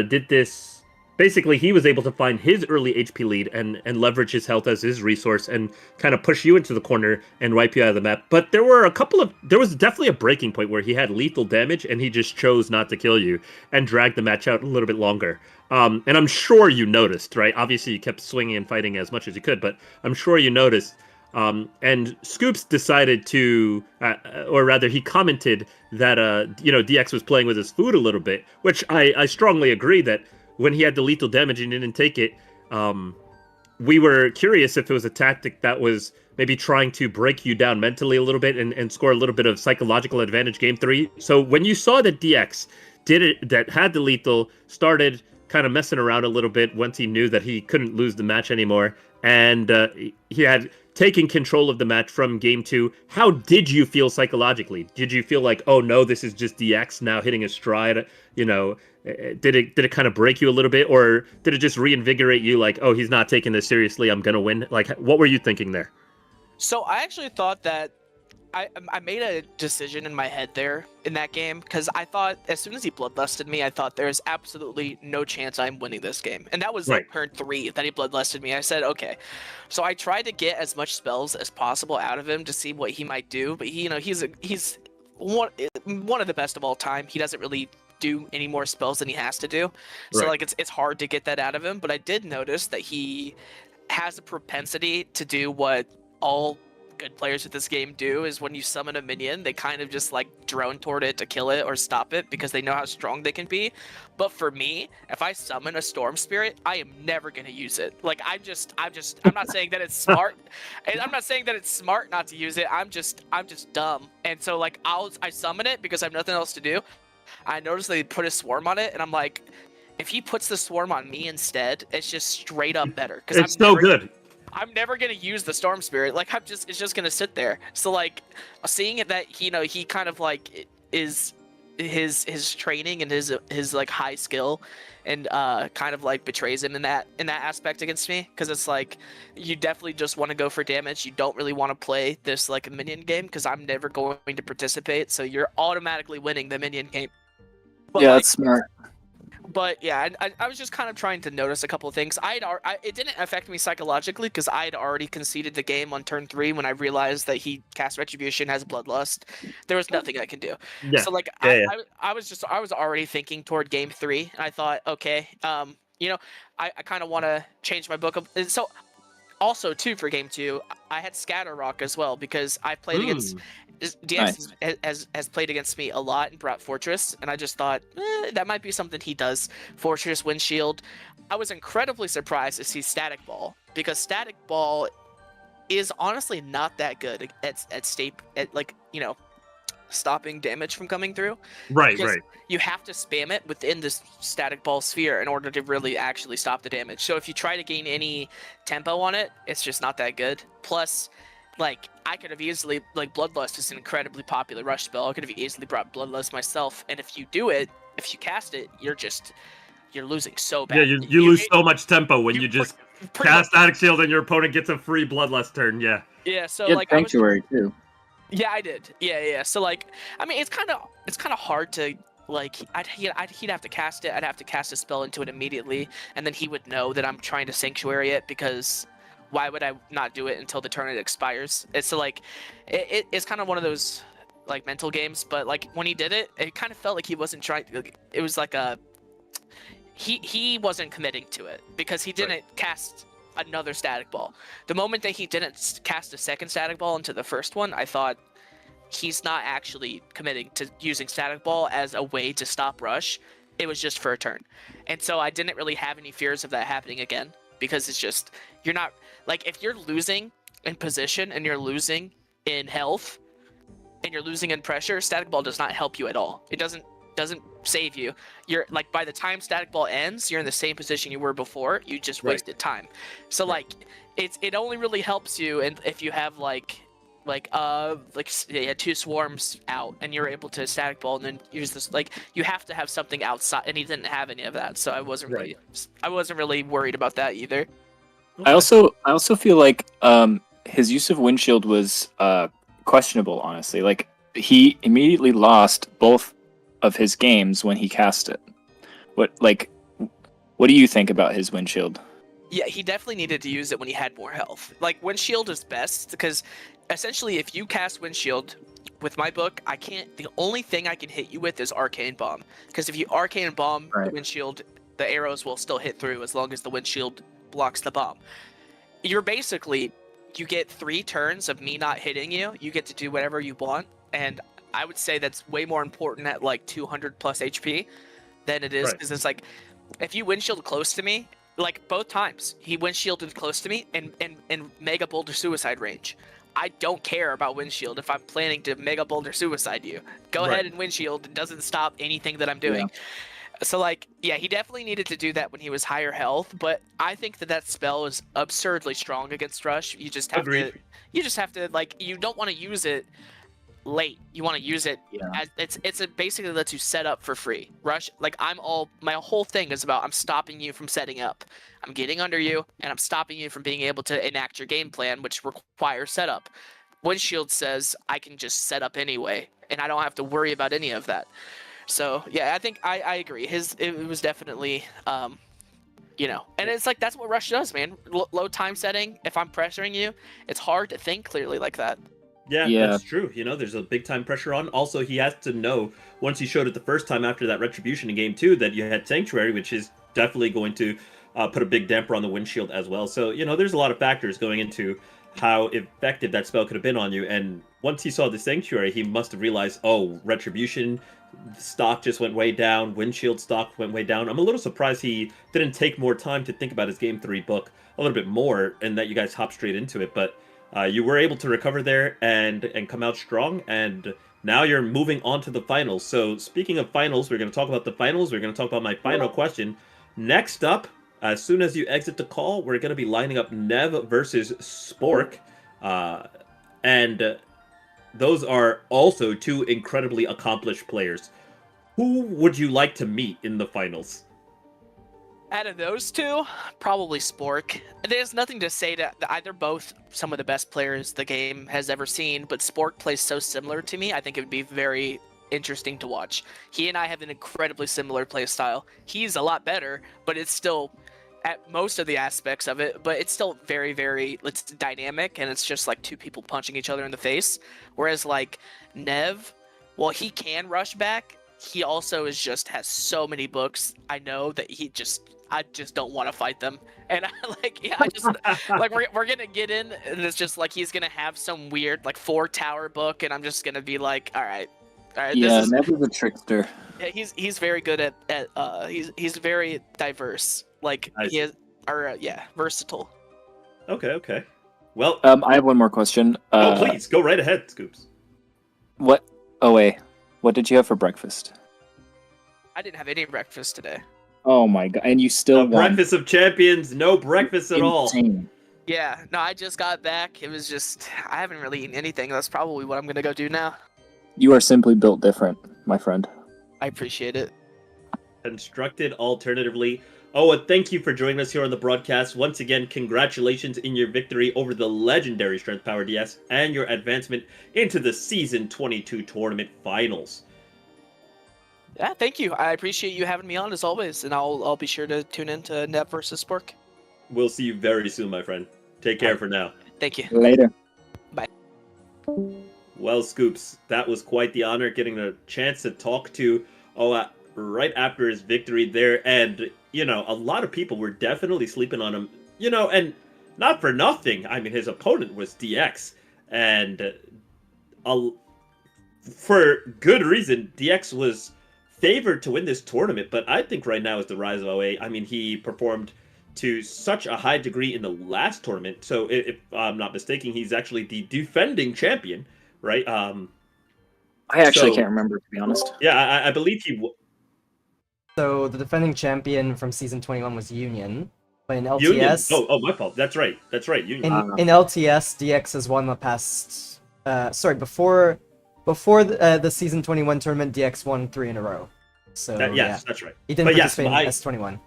did this. Basically, he was able to find his early HP lead and leverage his health as his resource and kind of push you into the corner and wipe you out of the map. But there was definitely a breaking point where he had lethal damage and he just chose not to kill you and dragged the match out a little bit longer. And I'm sure you noticed, right? Obviously, you kept swinging and fighting as much as you could, but I'm sure you noticed. And Scoops decided to, or rather, he commented that, DX was playing with his food a little bit, which I strongly agree that when he had the lethal damage and didn't take it, we were curious if it was a tactic that was maybe trying to break you down mentally a little bit and score a little bit of psychological advantage game 3. So when you saw that DX did it, that had the lethal, started kind of messing around a little bit once he knew that he couldn't lose the match anymore, and he had taken control of the match from game 2, how did you feel psychologically? Did you feel like, oh no, this is just DX now hitting his stride? Did it kind of break you a little bit, or did it just reinvigorate you like, oh, he's not taking this seriously, I'm gonna win? Like, what were you thinking there?
So I actually thought that I made a decision in my head there in that game, because I thought as soon as he bloodlusted me, I thought there's absolutely no chance I'm winning this game. And that was
right.
Like turn 3 that he bloodlusted me. I said, okay. So I tried to get as much spells as possible out of him to see what he might do. But he's one of the best of all time. He doesn't really do any more spells than he has to do. So
right.
it's hard to get that out of him. But I did notice that he has a propensity to do what all good players at this game do, is when you summon a minion, they kind of just drone toward it to kill it or stop it because they know how strong they can be. But for me, if I summon a Storm Spirit, I am never going to use it. I'm not saying that it's smart. And I'm not saying that it's smart not to use it. I'm just dumb. And so I summon it because I have nothing else to do. I noticed they put a swarm on it, and I'm like, if he puts the swarm on me instead, it's just straight up better.
It's so good.
I'm never gonna use the Storm Spirit. It's just gonna sit there. So seeing it that he kind of is his training and his high skill, and kind of betrays him in that aspect against me, because it's you definitely just want to go for damage. You don't really want to play this a minion game, because I'm never going to participate. So you're automatically winning the minion game. But
yeah, that's smart.
But yeah, I was just kind of trying to notice a couple of things. It didn't affect me psychologically because I had already conceded the game on turn 3 when I realized that he cast Retribution, has Bloodlust. There was nothing I could do.
Yeah.
So I was already thinking toward game 3, and I thought, okay, I kind of want to change my book. And so also too for game 2, I had Scatter Rock as well, because I played against. DX has played against me a lot and brought Fortress, and I just thought that might be something he does. Fortress, Windshield. I was incredibly surprised to see Static Ball, because Static Ball is honestly not that good at stopping damage from coming through.
Right.
You have to spam it within this Static Ball sphere in order to really actually stop the damage. So if you try to gain any tempo on it, it's just not that good. Plus, I could have easily, Bloodlust is an incredibly popular rush spell. I could have easily brought Bloodlust myself, and if you cast it, you're losing so bad.
Yeah, you lose so much tempo when you just
Pretty
Cast
much.
Static Shield and your opponent gets a free Bloodlust turn. Yeah.
Yeah, so
You had
like I was.
Sanctuary too.
Yeah, I did. Yeah. So like, I mean, it's kind of hard to like. He'd have to cast it. I'd have to cast a spell into it immediately, and then he would know that I'm trying to sanctuary it because why would I not do it until the turn it expires? It's so like, it's kind of one of those like mental games. But like when he did it, it kind of felt like he wasn't trying. It was like a he wasn't committing to it because he didn't cast another static ball. The moment that he didn't cast a second static ball into the first one, I thought he's not actually committing to using static ball as a way to stop rush. It was just for a turn. And so I didn't really have any fears of that happening again because it's just you're not like if you're losing in position and you're losing in health and you're losing in pressure, static ball does not help you at all. It doesn't save you. You're like by the time static ball ends, you're in the same position you were before. You just wasted time. So like it only really helps you and if you have like two swarms out and you're able to static ball and then use this like you have to have something outside and he didn't have any of that. So I wasn't really worried about that either.
I also feel like his use of windshield was questionable, honestly. Like he immediately lost both of his games when he cast it. What do you think about his windshield?
Yeah, he definitely needed to use it when he had more health. Like windshield is best because essentially if you cast windshield with my book, the only thing I can hit you with is arcane bomb because if you arcane bomb the windshield, the arrows will still hit through as long as the windshield blocks the bomb. You get 3 turns of me not hitting you. You get to do whatever you want and I would say that's way more important at like 200 plus HP than it is because it's like if you windshield close to me, like both times he windshielded close to me and mega boulder suicide range. I don't care about windshield if I'm planning to mega boulder suicide you. Go ahead and windshield. It doesn't stop anything that I'm doing. Yeah. So like, yeah, he definitely needed to do that when he was higher health, but I think that spell is absurdly strong against Rush. You just have to like you don't want to use it late. You want to use it as it's basically lets you set up for free. Rush, like my whole thing is about I'm stopping you from setting up. I'm getting under you and I'm stopping you from being able to enact your game plan, which requires setup. Windshield says I can just set up anyway and I don't have to worry about any of that. So yeah, I think I agree. It was definitely and it's like that's what Rush does, man. Low time setting. If I'm pressuring you, it's hard to think clearly like that.
Yeah, that's true. There's a big time pressure on. Also, he has to know once he showed it the first time after that retribution in game 2 that you had Sanctuary, which is definitely going to put a big damper on the windshield as well. So, there's a lot of factors going into how effective that spell could have been on you. And once he saw the Sanctuary, he must have realized, oh, retribution stock just went way down, windshield stock went way down. I'm a little surprised he didn't take more time to think about his game 3 book a little bit more and that you guys hopped straight into it. But you were able to recover there and come out strong, and now you're moving on to the finals. So speaking of finals, we're going to talk about the finals. We're going to talk about my final question. Next up, as soon as you exit the call, we're going to be lining up Nev versus Spork. And those are also 2 incredibly accomplished players. Who would you like to meet in the finals?
Out of those 2, probably Spork. There's nothing to say to either both some of the best players the game has ever seen, but Spork plays so similar to me, I think it would be very interesting to watch. He and I have an incredibly similar play style. He's a lot better, but it's still at most of the aspects of it, but it's still very, very it's dynamic and it's just like 2 people punching each other in the face. Whereas like Nev, well, he can rush back. He also has so many books. I know that I just don't want to fight them. And we're gonna get in, and it's just like he's gonna have some weird like 4 tower book, and I'm just gonna be like, all right.
Yeah, Never's a trickster.
Yeah, he's very good at he's very diverse. Like versatile.
Okay. Well,
I have one more question.
Please go right ahead, Scoops.
What? Oh wait, what did you have for breakfast?
I didn't have any breakfast today.
Oh my god! And you still won.
Breakfast of Champions, no breakfast at all.
Yeah, no, I just got back. It was just I haven't really eaten anything. That's probably what I'm gonna go do now.
You are simply built different, my friend.
I appreciate it.
Constructed alternatively. Oh, and thank you for joining us here on the broadcast. Once again, congratulations in your victory over the legendary Strength Power DS and your advancement into the Season 22 Tournament Finals.
Yeah, thank you. I appreciate you having me on as always, and I'll be sure to tune in to Nev versus Spork.
We'll see you very soon, my friend. Take care for now.
Thank you.
Later.
Bye.
Well, Scoops, that was quite the honor getting a chance to talk to right after his victory there. And, you know, a lot of people were definitely sleeping on him, you know, and not for nothing. I mean, his opponent was DX. And for good reason, DX was favored to win this tournament. But I think right now is the rise of OA. I mean, he performed to such a high degree in the last tournament. So if I'm not mistaken, he's actually the defending champion, right?
I actually can't remember, to be honest.
Yeah, I believe he.
So the defending champion from season 21 was Union, but in LTS.
Union. Oh, my fault. That's right. Union.
In LTS, DX has won the past. Before the season 21 tournament, DX won 3 in a row. So
yes,
yeah.
That's right.
He didn't participate in S21.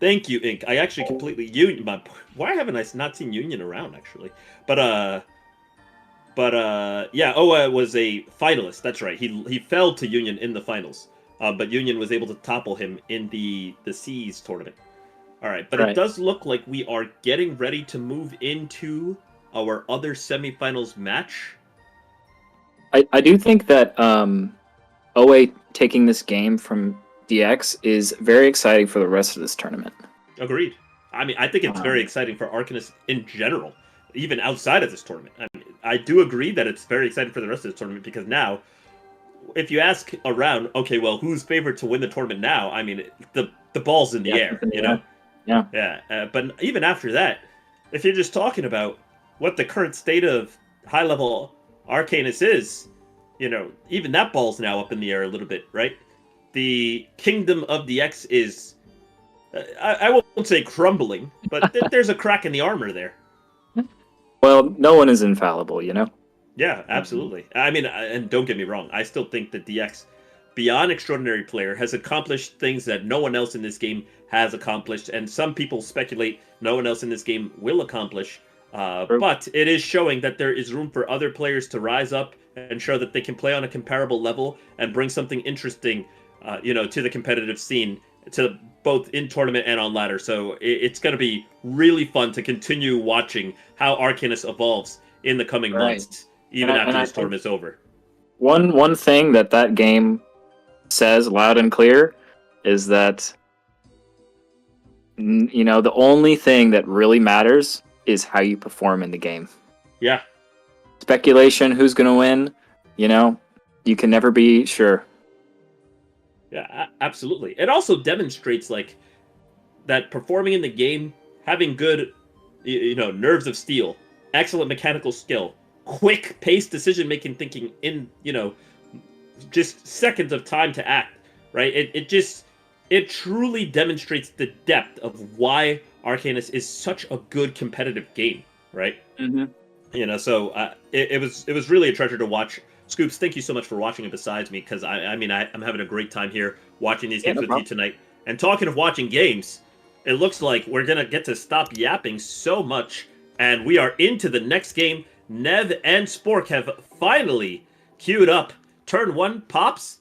Thank you, Ink. I actually completely Union. Why haven't I not seen Union around actually? But yeah, Oa was a finalist. That's right. He fell to Union in the finals, but Union was able to topple him in the Seas tournament. All right, but It does look like we are getting ready to move into our other semifinals match.
I do think that OA taking this game from DX is very exciting for the rest of this tournament.
Agreed. I mean, I think it's very exciting for Arcanist in general, even outside of this tournament. I mean, I do agree that it's very exciting for the rest of this tournament because now, if you ask around, okay, well, who's favored to win the tournament now? I mean, the ball's in the air, you know?
Yeah.
Yeah. But even after that, if you're just talking about what the current state of high-level Arcanist is, you know, even that ball's now up in the air a little bit, right? The Kingdom of DX is, I won't say crumbling, but there's a crack in the armor there.
Well, no one is infallible, you know?
Yeah, absolutely. I mean, and don't get me wrong, I still think that DX, beyond extraordinary player, has accomplished things that no one else in this game has accomplished, and some people speculate no one else in this game will accomplish. But it is showing that there is room for other players to rise up and show that they can play on a comparable level and bring something interesting, to the competitive scene, to both in tournament and on ladder. So it's going to be really fun to continue watching how Arcanist evolves in the coming months, even after this tournament is over.
One thing that game says loud and clear is that, you know, the only thing that really matters is how you perform in the game.
Yeah.
Speculation, who's going to win, you know, you can never be sure.
Yeah, absolutely. It also demonstrates like that performing in the game, having good, nerves of steel, excellent mechanical skill, quick paced decision making, thinking in, just seconds of time to act. Right? It truly demonstrates the depth of why Arcanist is such a good competitive game. Right?
Mm-hmm.
So it was really a treasure to watch. Scoops, thank you so much for watching it besides me, because I'm having a great time here watching these games with you tonight. And talking of watching games, it looks like we're going to get to stop yapping so much, and we are into the next game. Nev and Spork have finally queued up. Turn 1 pops,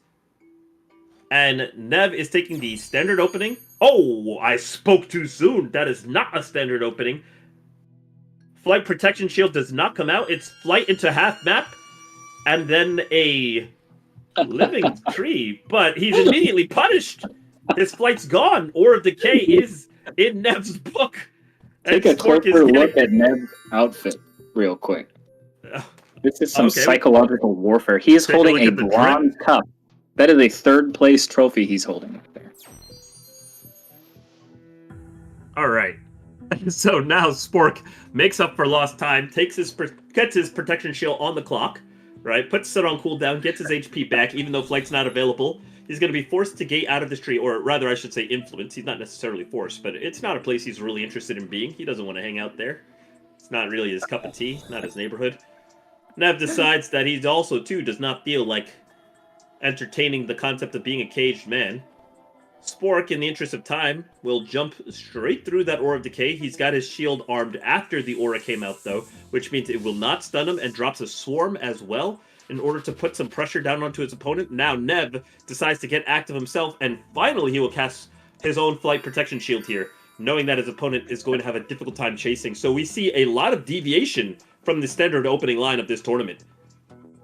and Nev is taking the standard opening. Oh, I spoke too soon. That is not a standard opening. Flight protection shield does not come out. It's flight into half map. And then a living tree, but he's immediately punished. His flight's gone. Ore of Decay is in Nev's book.
Take a closer look at Nev's outfit real quick. This is some psychological warfare. He is holding a bronze cup. That is a 3rd place trophy he's holding up there.
All right. So now Spork makes up for lost time, gets his protection shield on the clock. Right, puts it on cooldown, gets his HP back, even though flight's not available. He's going to be forced to gate out of this tree, or rather, I should say influence. He's not necessarily forced, but it's not a place he's really interested in being. He doesn't want to hang out there. It's not really his cup of tea, not his neighborhood. Nev decides that he also, too, does not feel like entertaining the concept of being a caged man. Spork, in the interest of time, will jump straight through that Aura of Decay. He's got his shield armed after the Aura came out, though, which means it will not stun him, and drops a Swarm as well in order to put some pressure down onto his opponent. Now Nev decides to get active himself, and finally he will cast his own Flight Protection Shield here, knowing that his opponent is going to have a difficult time chasing. So we see a lot of deviation from the standard opening line of this tournament.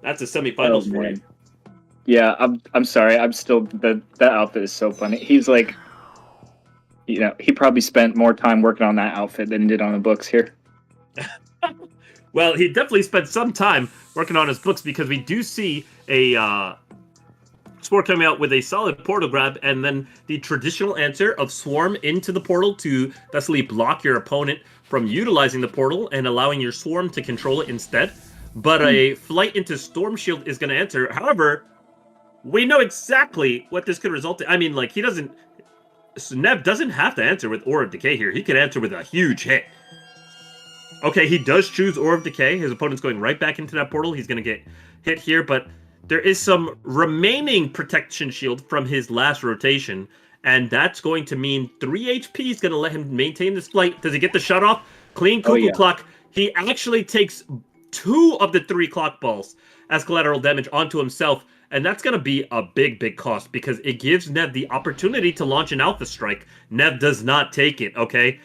That's a semifinals for you.
Yeah, I'm sorry. I'm still that outfit is so funny. He's like, he probably spent more time working on that outfit than he did on the books here.
Well, he definitely spent some time working on his books, because we do see a Spork coming out with a solid portal grab, and then the traditional answer of Swarm into the portal to thusly block your opponent from utilizing the portal and allowing your Swarm to control it instead. But a Flight into Storm Shield is going to answer. However, we know exactly what this could result in. I mean, like, Nev doesn't have to answer with Aura of Decay here. He could answer with a huge hit. Okay, he does choose Aura of Decay. His opponent's going right back into that portal. He's going to get hit here, but there is some remaining protection shield from his last rotation, and that's going to mean 3 HP is going to let him maintain this flight. Does he get the shut off? Clean Cuckoo Clock. He actually takes 2 of the 3 clock balls as collateral damage onto himself, and that's going to be a big, big cost, because it gives Nev the opportunity to launch an Alpha Strike. Nev does not take it, okay?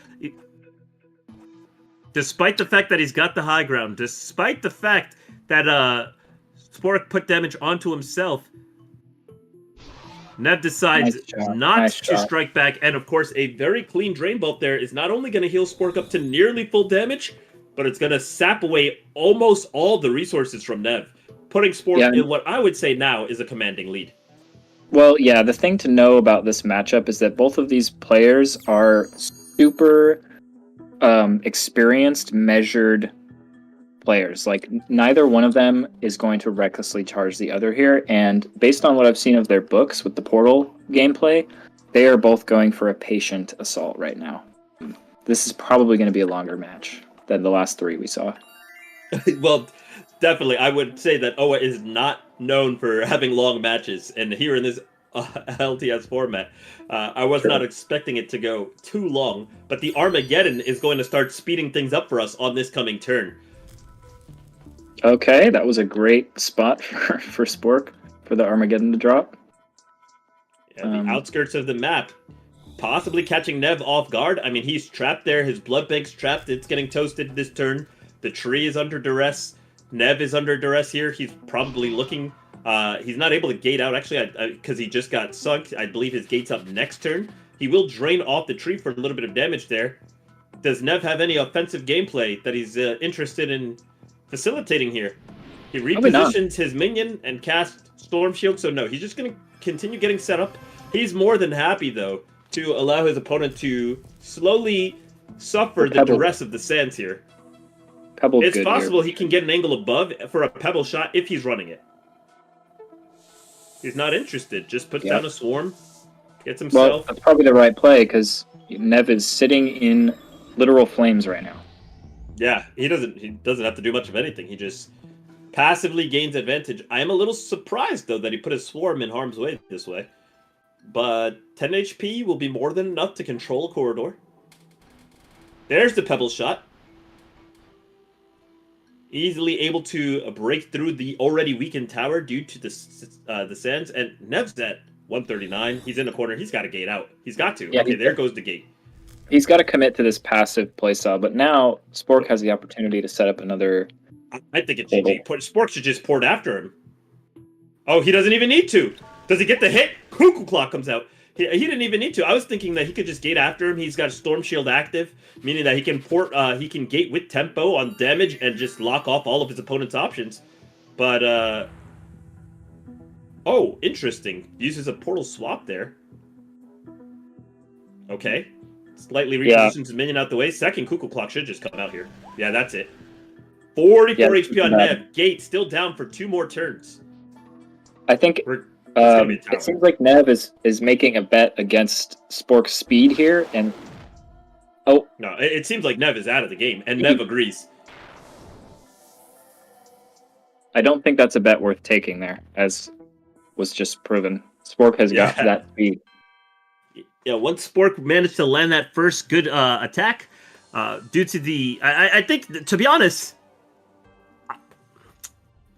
Despite the fact that he's got the high ground, despite the fact that Spork put damage onto himself, Nev decides not to strike back, and of course a very clean Drain Bolt there is not only going to heal Spork up to nearly full damage, but it's going to sap away almost all the resources from Nev, putting Spork in what I would say now is a commanding lead.
Well, yeah, the thing to know about this matchup is that both of these players are super experienced, measured players. Like, neither one of them is going to recklessly charge the other here, and based on what I've seen of their books with the Portal gameplay, they are both going for a patient assault right now. This is probably going to be a longer match than the last 3 we saw.
Well, definitely, I would say that Oa is not known for having long matches, and here in this LTS format, I was not expecting it to go too long, but the Armageddon is going to start speeding things up for us on this coming turn.
Okay, that was a great spot for Spork, for the Armageddon to drop.
Yeah, the outskirts of the map, possibly catching Nev off guard. I mean, he's trapped there, his blood bank's trapped, it's getting toasted this turn. The tree is under duress. Nev is under duress here. He's probably looking. He's not able to gate out, actually, because he just got sunk. I believe his gate's up next turn. He will drain off the tree for a little bit of damage there. Does Nev have any offensive gameplay that he's interested in facilitating here? He repositions his minion and casts Storm Shield, so no, he's just going to continue getting set up. He's more than happy, though, to allow his opponent to slowly suffer the duress of the sands here. It's possible he can get an angle above for a pebble shot if he's running it. He's not interested. Just puts down a swarm, gets himself.
Well, that's probably the right play, because Nev is sitting in literal flames right now.
Yeah, he doesn't have to do much of anything. He just passively gains advantage. I am a little surprised, though, that he put his swarm in harm's way this way. But 10 HP will be more than enough to control a corridor. There's the pebble shot. Easily able to break through the already weakened tower due to the sands. And Nev's at 139. He's in the corner. He's got to gate out. He's got to. Yeah, okay, there goes the gate.
He's got to commit to this passive playstyle. But now Spork has the opportunity to set up another...
I think it's GG. Spork should just port after him. Oh, he doesn't even need to. Does he get the hit? Cuckoo Clock comes out. He didn't even need to. I was thinking that he could just gate after him. He's got a Storm Shield active, meaning that he can he can gate with tempo on damage and just lock off all of his opponent's options. But, oh, interesting. Uses a portal swap there. Okay. Slightly repositions his minion out the way. Second Cuckoo Clock should just come out here. Yeah, that's it. 44 HP on Nev. Gate still down for 2 more turns.
I think... it seems like Nev is making a bet against Spork's speed here, and
no, it seems like Nev is out of the game, and Nev agrees.
I don't think that's a bet worth taking there, as was just proven. Spork has got that speed.
Yeah, once Spork managed to land that first good attack, due to I think, to be honest,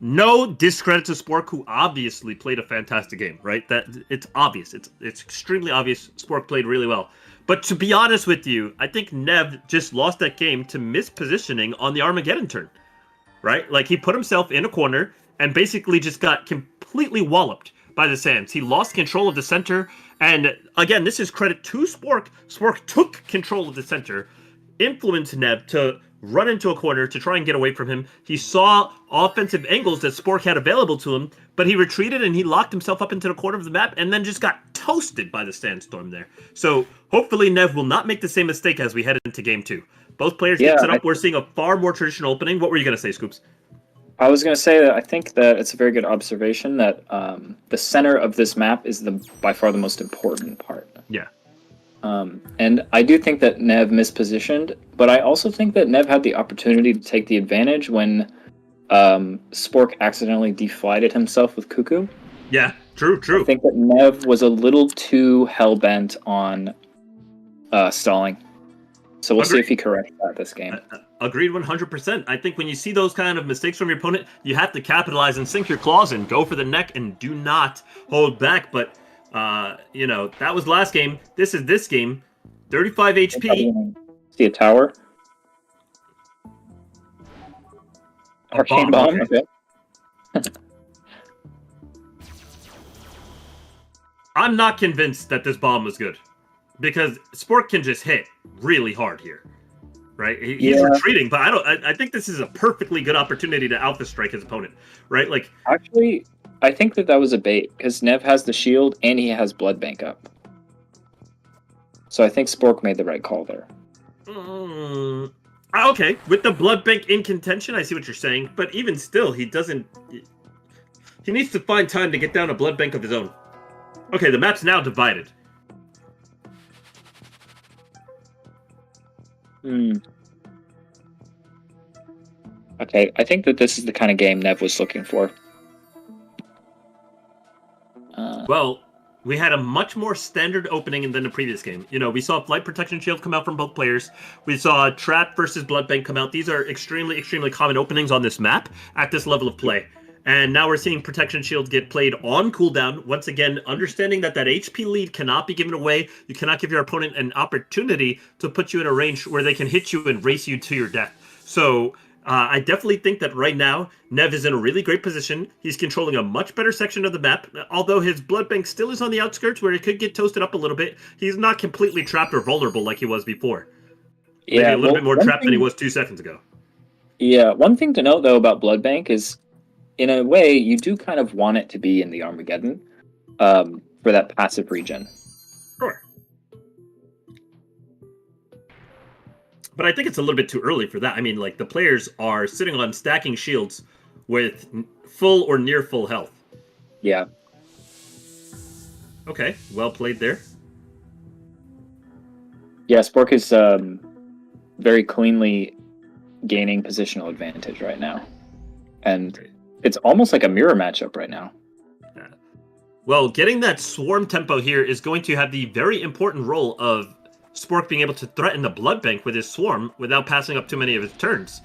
no discredit to Spork, who obviously played a fantastic game, right? That it's obvious. It's extremely obvious. Spork played really well. But to be honest with you, I think Nev just lost that game to mispositioning on the Armageddon turn, right? Like he put himself in a corner and basically just got completely walloped by the Sands. He lost control of the center, and again, this is credit to Spork. Spork took control of the center, influenced Nev to run into a corner to try and get away from him. He saw offensive angles that Spork had available to him, but he retreated and he locked himself up into the corner of the map and then just got toasted by the Sandstorm there. So hopefully Nev will not make the same mistake as we head into game 2. Both players get set up. We're seeing a far more traditional opening. What were you going to say, Scoops?
I was going to say that I think that it's a very good observation that the center of this map is by far the most important part.
Yeah.
And I do think that Nev mispositioned, but I also think that Nev had the opportunity to take the advantage when Spork accidentally deflighted himself with Cuckoo.
Yeah, true.
I think that Nev was a little too hell-bent on stalling. So we'll see if he corrects that this game.
Agreed 100%. I think when you see those kind of mistakes from your opponent, you have to capitalize and sink your claws in. Go for the neck and do not hold back. But, that was last game. This is this game. 35 HP.
See a tower? Arcane bomb? Okay.
I'm not convinced that this bomb was good. Because Spork can just hit really hard here. Right? He's retreating, but I think this is a perfectly good opportunity to alpha strike his opponent. Right? Like,
actually, I think that was a bait, because Nev has the shield and he has Blood Bank up. So I think Spork made the right call there.
Okay, with the Blood Bank in contention, I see what you're saying, but even still, he needs to find time to get down a Blood Bank of his own. Okay, the map's now divided.
Okay, I think that this is the kind of game Nev was looking for.
Well, we had a much more standard opening than the previous game. We saw Flight Protection Shield come out from both players. We saw Trap versus Blood Bank come out. These are extremely, extremely common openings on this map at this level of play. And now we're seeing Protection Shield get played on cooldown. Once again, understanding that HP lead cannot be given away. You cannot give your opponent an opportunity to put you in a range where they can hit you and race you to your death. So I definitely think that right now, Nev is in a really great position. He's controlling a much better section of the map. Although his Blood Bank still is on the outskirts where he could get toasted up a little bit, he's not completely trapped or vulnerable like he was before. Maybe a little bit more trapped than he was 2 seconds ago.
Yeah, one thing to note, though, about Blood Bank is, in a way, you do kind of want it to be in the Armageddon for that passive regen.
Sure. But I think it's a little bit too early for that. I mean, like, the players are sitting on stacking shields with full or near full health.
Yeah.
Okay, well played there.
Yeah, Spork is very cleanly gaining positional advantage right now. And it's almost like a mirror matchup right now.
Yeah. Well, getting that swarm tempo here is going to have the very important role of Spork being able to threaten the Blood Bank with his swarm without passing up too many of his turns.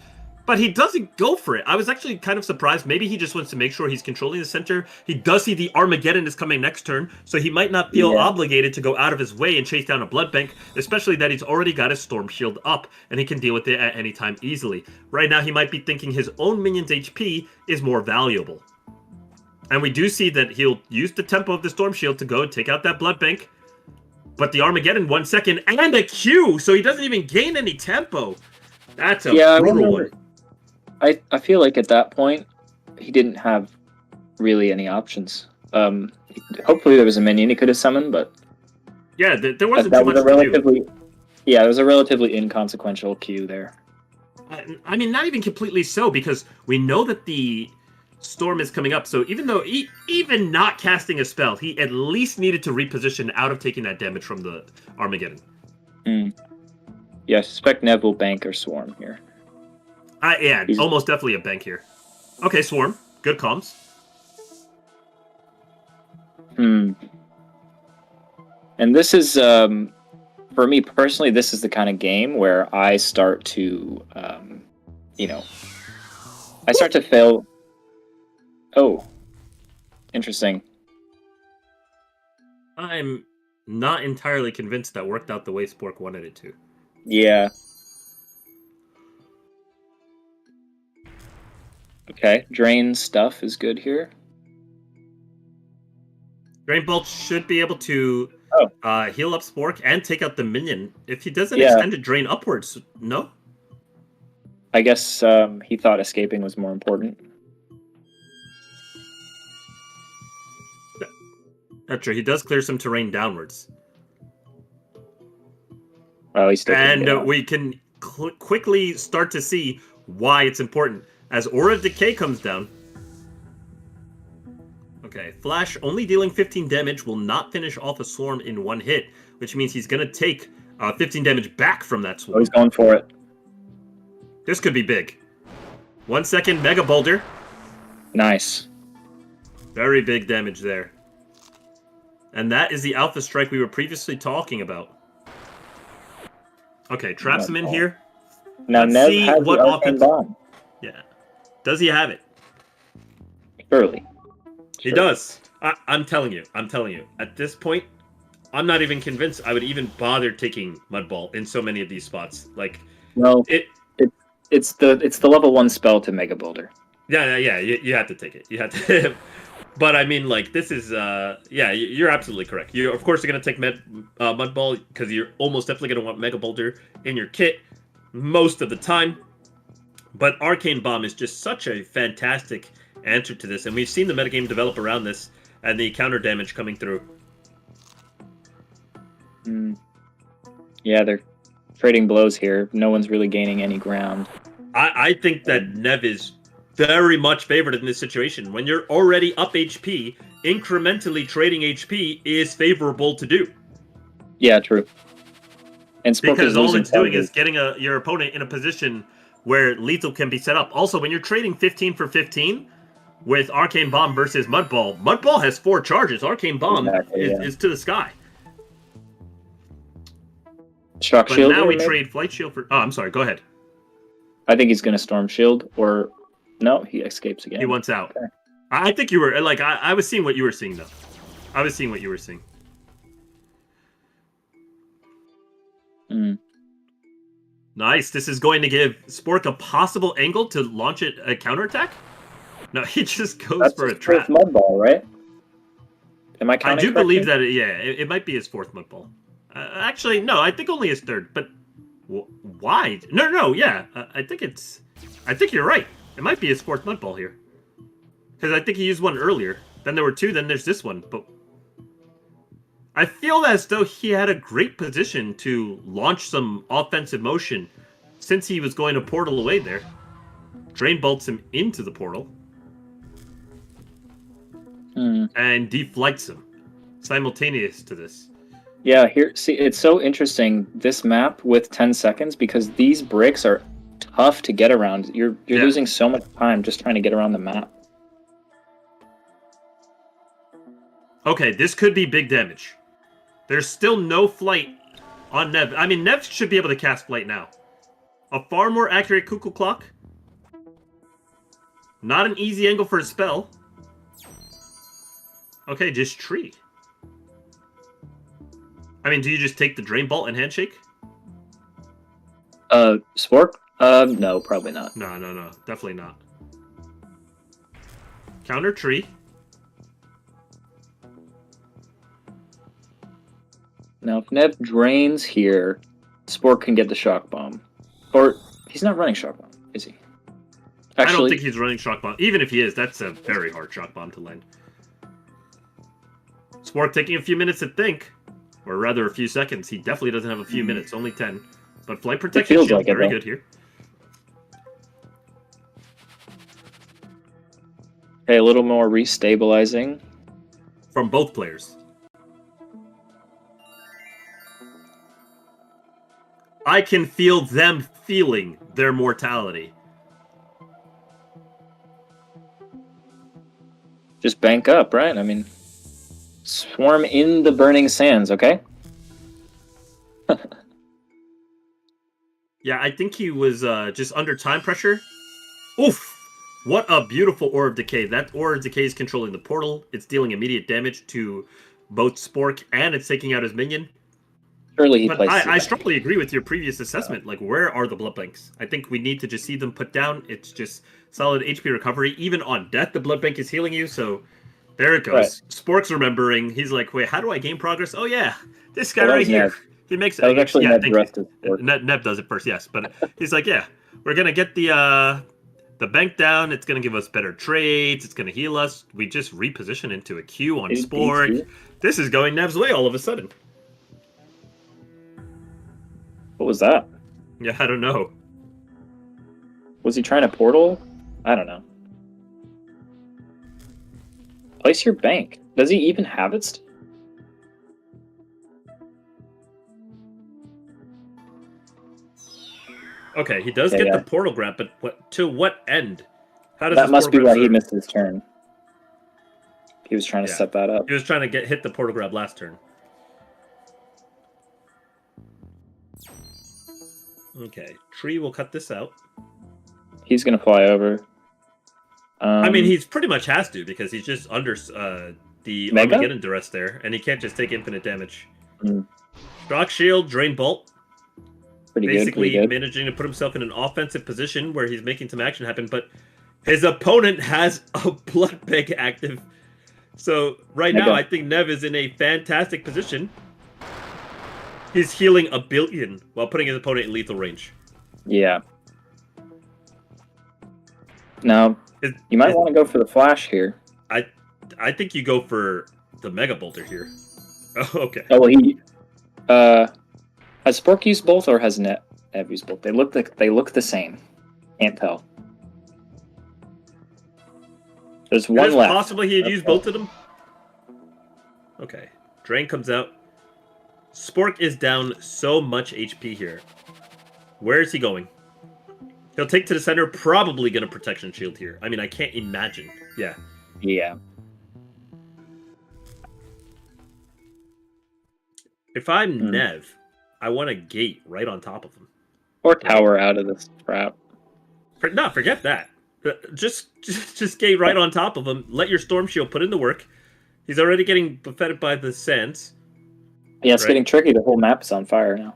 But he doesn't go for it. I was actually kind of surprised. Maybe he just wants to make sure he's controlling the center. He does see the Armageddon is coming next turn, so he might not feel obligated to go out of his way and chase down a Blood Bank, especially that he's already got his Storm Shield up, and he can deal with it at any time easily. Right now, he might be thinking his own minion's HP is more valuable. And we do see that he'll use the tempo of the Storm Shield to go and take out that Blood Bank. But the Armageddon, 1 second, and a Q, so he doesn't even gain any tempo. That's a brutal one.
I feel like at that point, he didn't have really any options. Hopefully there was a minion he could have summoned, but...
Yeah, there wasn't too much to do.
Yeah, it was a relatively inconsequential Q there.
I mean, not even completely so, because we know that the Storm is coming up, so even though even not casting a spell, he at least needed to reposition out of taking that damage from the Armageddon.
Yeah, I suspect Nev will bank or swarm here.
Yeah, almost definitely a bank here. Okay, swarm. Good comms.
And this is, for me personally, this is the kind of game where I start to, I start to fail. Oh, interesting.
I'm not entirely convinced that worked out the way Spork wanted it to.
Yeah. Okay, drain stuff is good here.
Drain Bolt should be able to heal up Spork and take out the minion. If he does an extended drain upwards, no?
I guess he thought escaping was more important.
That's true. He does clear some terrain downwards.
Oh, he's still
and we can quickly start to see why it's important. As Aura of Decay comes down. Okay, Flash only dealing 15 damage will not finish off a swarm in one hit, which means he's going to take 15 damage back from that swarm.
Oh, he's going for it.
This could be big. 1 second, Mega Boulder.
Nice.
Very big damage there. And that is the Alpha Strike we were previously talking about. Okay, traps him in here.
Now
Let's
Nev
see
has
what
the Arcane
offense.
Bomb.
Yeah. Does he have it?
Surely.
He does. I'm telling you. At this point, I'm not even convinced I would even bother taking Mud Ball in so many of these spots. Like,
no, it's the level 1 spell to Mega Boulder.
Yeah. You have to take it. You have to. But I mean, like, this is, you're absolutely correct. You, of course, are going to take Mud Ball because you're almost definitely going to want Mega Boulder in your kit most of the time. But Arcane Bomb is just such a fantastic answer to this, and we've seen the metagame develop around this and the counter damage coming through.
Yeah, they're trading blows here. No one's really gaining any ground.
I think that Nev is very much favored in this situation. When you're already up HP, incrementally trading HP is favorable to do.
Yeah, true. And Spork
because all it's doing is getting your opponent in a position where lethal can be set up. Also, when you're trading 15 for 15 with Arcane Bomb versus Mud Ball has 4 charges. Arcane Bomb is to the sky.
Shock
but
Shield.
Now we trade Flight Shield for... Oh, I'm sorry. Go ahead.
I think he's going to Storm Shield, or... No, he escapes again.
He wants out.
Okay.
I think you were... Like, I was seeing what you were seeing, though. I was seeing what you were seeing. Nice. This is going to give Spork a possible angle to launch a counterattack? No, he just goes for a trap.
That's Mud Ball, right? Am I counting
I do
correctly?
believe that, it might be his 4th Mud Ball. Actually, no, I think only his 3rd, but why? No, yeah. I think you're right. It might be his 4th Mud Ball here. Because I think he used one earlier. Then there were 2, then there's this one, but... I feel as though he had a great position to launch some offensive motion since he was going to portal away there. Drain bolts him into the portal. And deflects him. Simultaneous to this.
Yeah, here, see, it's so interesting, this map with 10 seconds, because these bricks are tough to get around. You're losing so much time just trying to get around the map.
Okay, this could be big damage. There's still no flight on Nev. I mean, Nev should be able to cast flight now. A far more accurate cuckoo clock. Not an easy angle for a spell. Okay, just tree. I mean, do you just take the Drain Bolt and Handshake?
Spork? No, probably not.
No. Definitely not. Counter tree.
Now, if Nev drains here, Spork can get the Shock Bomb. Or, he's not running Shock Bomb, is he?
Actually, I don't think he's running Shock Bomb. Even if he is, that's a very hard Shock Bomb to land. Spork taking a few minutes to think. Or rather, a few seconds. He definitely doesn't have a few minutes, only 10. But Flight Protection Shield
like
very good here.
Okay, a little more restabilizing.
From both players. I can feel them feeling their mortality.
Just bank up, right? I mean, swarm in the burning sands, okay?
Yeah, I think he was just under time pressure. Oof! What a beautiful Aura of Decay. That Aura of Decay is controlling the portal. It's dealing immediate damage to both Spork, and it's taking out his minion.
Surely he
But
places
I
it back.
strongly agree with your previous assessment. Like, where are the blood banks? I think we need to just see them put down. It's just solid HP recovery. Even on death, the blood bank is healing you, so there it goes.
Right.
Spork's remembering. He's like, wait, how do I gain progress? Oh, yeah, this guy
Well, that
right
was
here.
Neb.
He makes
That was actually
yeah,
Neb
thank
dressed
you.
as Spork.
Neb does it first, yes. But he's like, yeah, we're going to get the bank down. It's going to give us better trades. It's going to heal us. We just reposition into a Q on
Did he
Spork.
beat you?
This is going Neb's way all of a sudden.
What was that?
Yeah, I don't know.
Was he trying to portal? I don't know. Place your bank. Does he even have it?
Okay, he does
Yeah,
get
yeah.
the portal grab, but to what end? How does
That
this
must be
portal
why
grab
he
serve?
missed his turn. He was trying to
Yeah.
set that up.
He was trying to hit the portal grab last turn. Okay, Tree will cut this out.
He's gonna fly over.
I mean, he's pretty much has to because he's just under the
Mega?
Armageddon duress there, and he can't just take infinite damage.
Mm.
Shock Shield, Drain Bolt,
pretty
basically
good.
managing to put himself in an offensive position where he's making some action happen, but his opponent has a Blood Bank active. So right now, I think Nev is in a fantastic position. He's healing 1 billion while putting his opponent in lethal range.
Yeah. Now, you might want to go for the flash here.
I think you go for the Mega Bolter here. Oh, okay.
Oh, well, he... has Spork used both or has Nev used both? They look the same. Can't tell. There's one
It's
left.
possible he'd use both of them. Okay. Drain comes out. Spork is down so much HP here. Where is he going? He'll take to the center, probably going to protection shield here. I mean, I can't imagine. Yeah.
Yeah.
If I'm Nev, I want a gate right on top of him.
Or tower out of this trap.
No, forget that. Just gate right on top of him. Let your Storm Shield put in the work. He's already getting buffeted by the sands.
Yeah, it's getting tricky. The whole map is on fire now.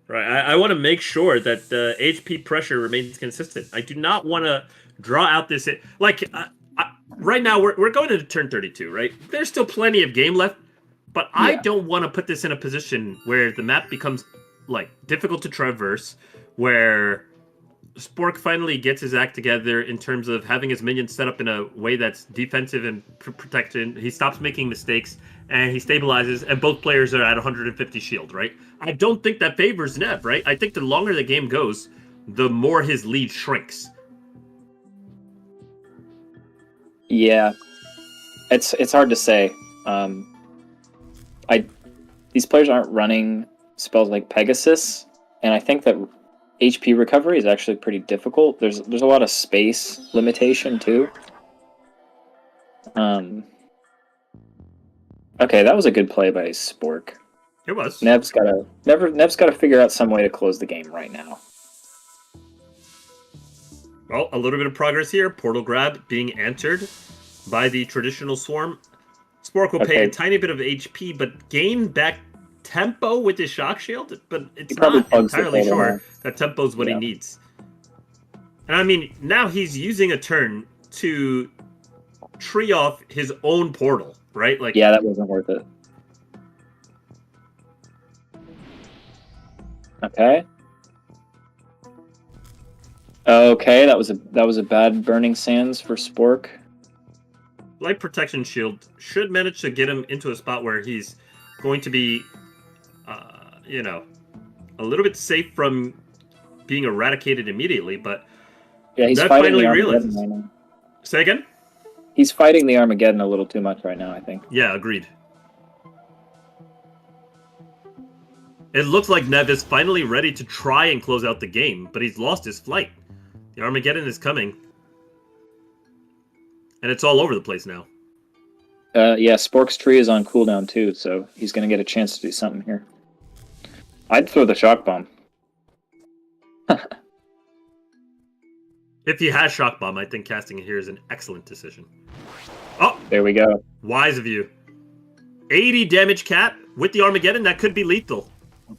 Right. I want to make sure that the HP pressure remains consistent. I do not want to draw out this... right now, we're going into turn 32, right? There's still plenty of game left, but I don't want to put this in a position where the map becomes difficult to traverse, where Spork finally gets his act together in terms of having his minions set up in a way that's defensive and protected. He stops making mistakes, and he stabilizes, and both players are at 150 shield, right? I don't think that favors Nev, right? I think the longer the game goes, the more his lead shrinks.
Yeah. It's hard to say. These players aren't running spells like Pegasus, and I think that HP recovery is actually pretty difficult. There's a lot of space limitation too. Okay, that was a good play by Spork.
It was.
Nev's got to figure out some way to close the game right now.
Well, a little bit of progress here. Portal grab being answered by the traditional swarm. Spork will pay a tiny bit of HP, but gain back tempo with his shock shield. But it's not entirely sure that tempo is what he needs. And I mean, now he's using a turn to tree off his own portal, right?
Yeah, that wasn't worth it. Okay. Okay, that was a bad burning sands for Spork.
Light protection shield should manage to get him into a spot where he's going to be, a little bit safe from being eradicated immediately. But
yeah, he's
that
fighting
finally
the
realizes.
right now.
Say again?
He's fighting the Armageddon a little too much right now, I think.
Yeah, agreed. It looks like Nev is finally ready to try and close out the game, but he's lost his flight. The Armageddon is coming. And it's all over the place now.
Yeah, Spork's tree is on cooldown too, so he's going to get a chance to do something here. I'd throw the shock bomb.
If he has shock bomb, I think casting it here is an excellent decision. Oh,
There we go.
wise of you. 80 damage cap with the Armageddon. That could be lethal.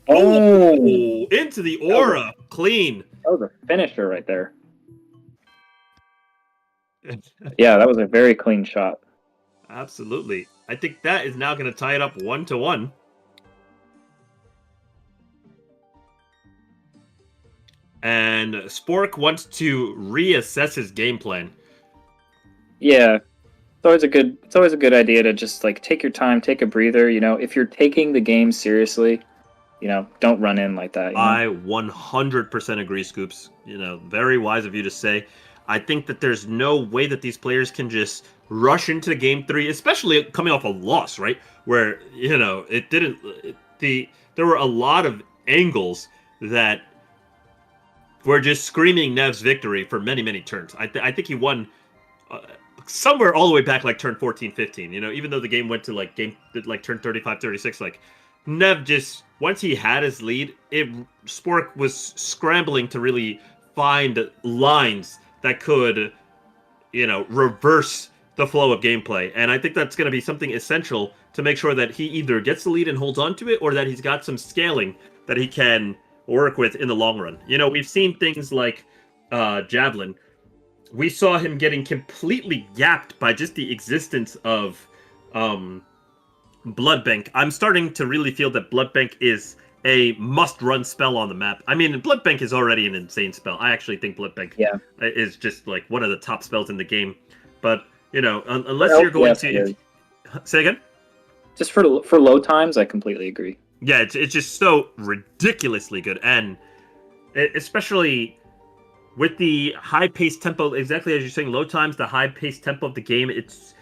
Oh,
Ooh, into the aura. Clean.
that was a finisher right there. Yeah, that was a very clean shot.
Absolutely. I think that is now going to tie it up 1-1. And Spork wants to reassess his game plan.
Yeah, it's always a good idea to just like take your time, take a breather. You know, if you're taking the game seriously, you know, don't run in like that. You know?
I 100% agree, Scoops. You know, very wise of you to say. I think that there's no way that these players can just rush into game 3, especially coming off a loss, right? Where, you know, there were a lot of angles that were just screaming Nev's victory for many, many turns. I think he won somewhere all the way back, like turn 14, 15. You know, even though the game went to like turn 35, 36, like Nev just, once he had his lead, Spork was scrambling to really find lines that could, you know, reverse the flow of gameplay. And I think that's going to be something essential to make sure that he either gets the lead and holds on to it, or that he's got some scaling that he can work with in the long run. You know, we've seen things like Javelin. We saw him getting completely gapped by just the existence of Blood Bank. I'm starting to really feel that Blood Bank is a must-run spell on the map. I mean, Blood Bank is already an insane spell. I actually think Blood Bank is just like one of the top spells in the game. But, you know, unless you're going to... Say again?
Just for low times, I completely agree.
Yeah, it's just so ridiculously good. And especially with the high-paced tempo, exactly as you're saying, low times, the high-paced tempo of the game, it's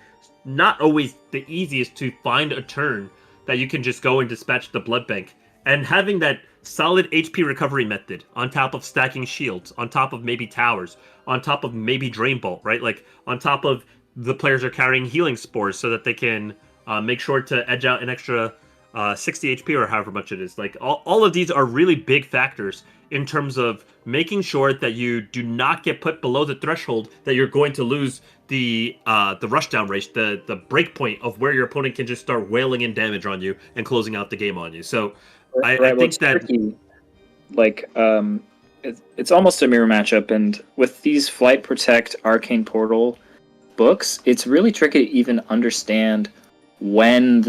not always the easiest to find a turn that you can just go and dispatch the Blood Bank. And having that solid HP recovery method on top of stacking shields, on top of maybe towers, on top of maybe Drain Bolt, right? Like on top of the players are carrying healing spores so that they can make sure to edge out an extra 60 HP or however much it is. Like all of these are really big factors in terms of making sure that you do not get put below the threshold that you're going to lose the rushdown rate, the break point of where your opponent can just start wailing in damage on you and closing out the game on you. So I think that
tricky. Like it's almost a mirror matchup, and with these Flight Protect Arcane Portal books, it's really tricky to even understand when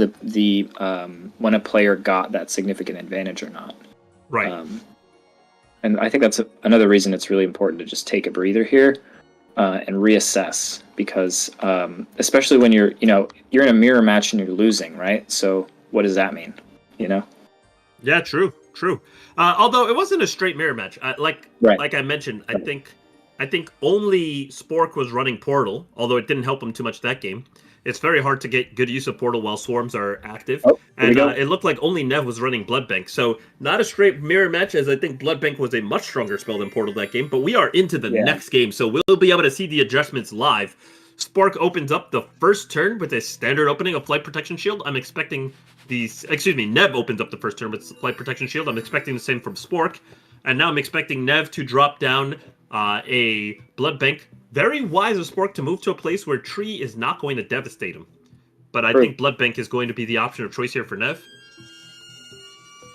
when a player got that significant advantage or not.
Right.
And I think that's another reason it's really important to just take a breather here and reassess, because especially when you're in a mirror match and you're losing, right? So what does that mean? You know?
Yeah, true. Although it wasn't a straight mirror match. Like I mentioned, I think only Spork was running Portal, although it didn't help him too much that game. It's very hard to get good use of Portal while swarms are active. And it looked like only Nev was running Blood Bank. So not a straight mirror match, as I think Blood Bank was a much stronger spell than Portal that game. But we are into the next game, so we'll be able to see the adjustments live. Spork opens up the first turn with a standard opening of Flight Protection Shield. I'm expecting Nev opens up the first turn with Flight Protection Shield. I'm expecting the same from Spork. And now I'm expecting Nev to drop down a Blood Bank. Very wise of Spork to move to a place where Tree is not going to devastate him. But I think Blood Bank is going to be the option of choice here for Nev.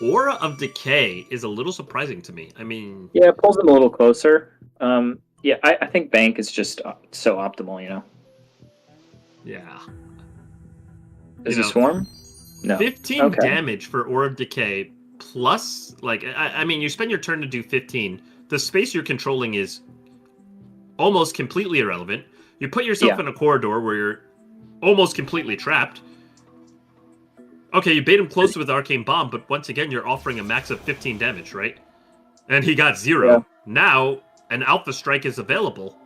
Aura of Decay is a little surprising to me. I mean...
Yeah, it pulls him a little closer. I think Bank is just so optimal, you know?
Yeah.
Is it Swarm? No.
15 damage for Aura of Decay, plus, like, I mean, you spend your turn to do 15. The space you're controlling is almost completely irrelevant. You put yourself in a corridor where you're almost completely trapped. Okay, you bait him close with Arcane Bomb, but once again, you're offering a max of 15 damage, right? And he got 0. Yeah. Now, an Alpha Strike is available.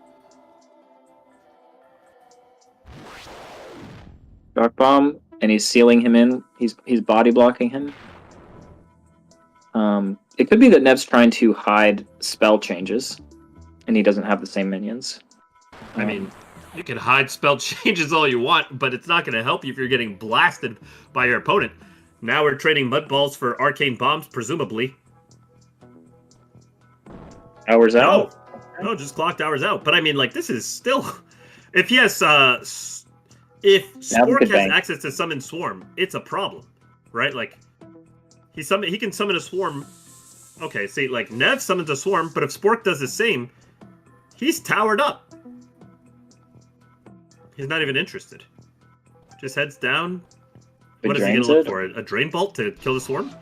Dark Bomb, and he's sealing him in. He's body blocking him. It could be that Nev's trying to hide spell changes, and he doesn't have the same minions.
I mean, you can hide spell changes all you want, but it's not going to help you if you're getting blasted by your opponent. Now we're trading mud balls for arcane bombs, presumably.
Hours out.
No, just clocked hours out. But I mean, like, this is still. If he has, if Spork has
bank.
access to summon Swarm, it's a problem, right? Like, he can summon a Swarm. Okay, see, like, Nev summons a Swarm, but if Spork does the same, he's towered up. He's not even interested. Just heads down. What is he going to look for? A Drain Bolt to kill the Swarm?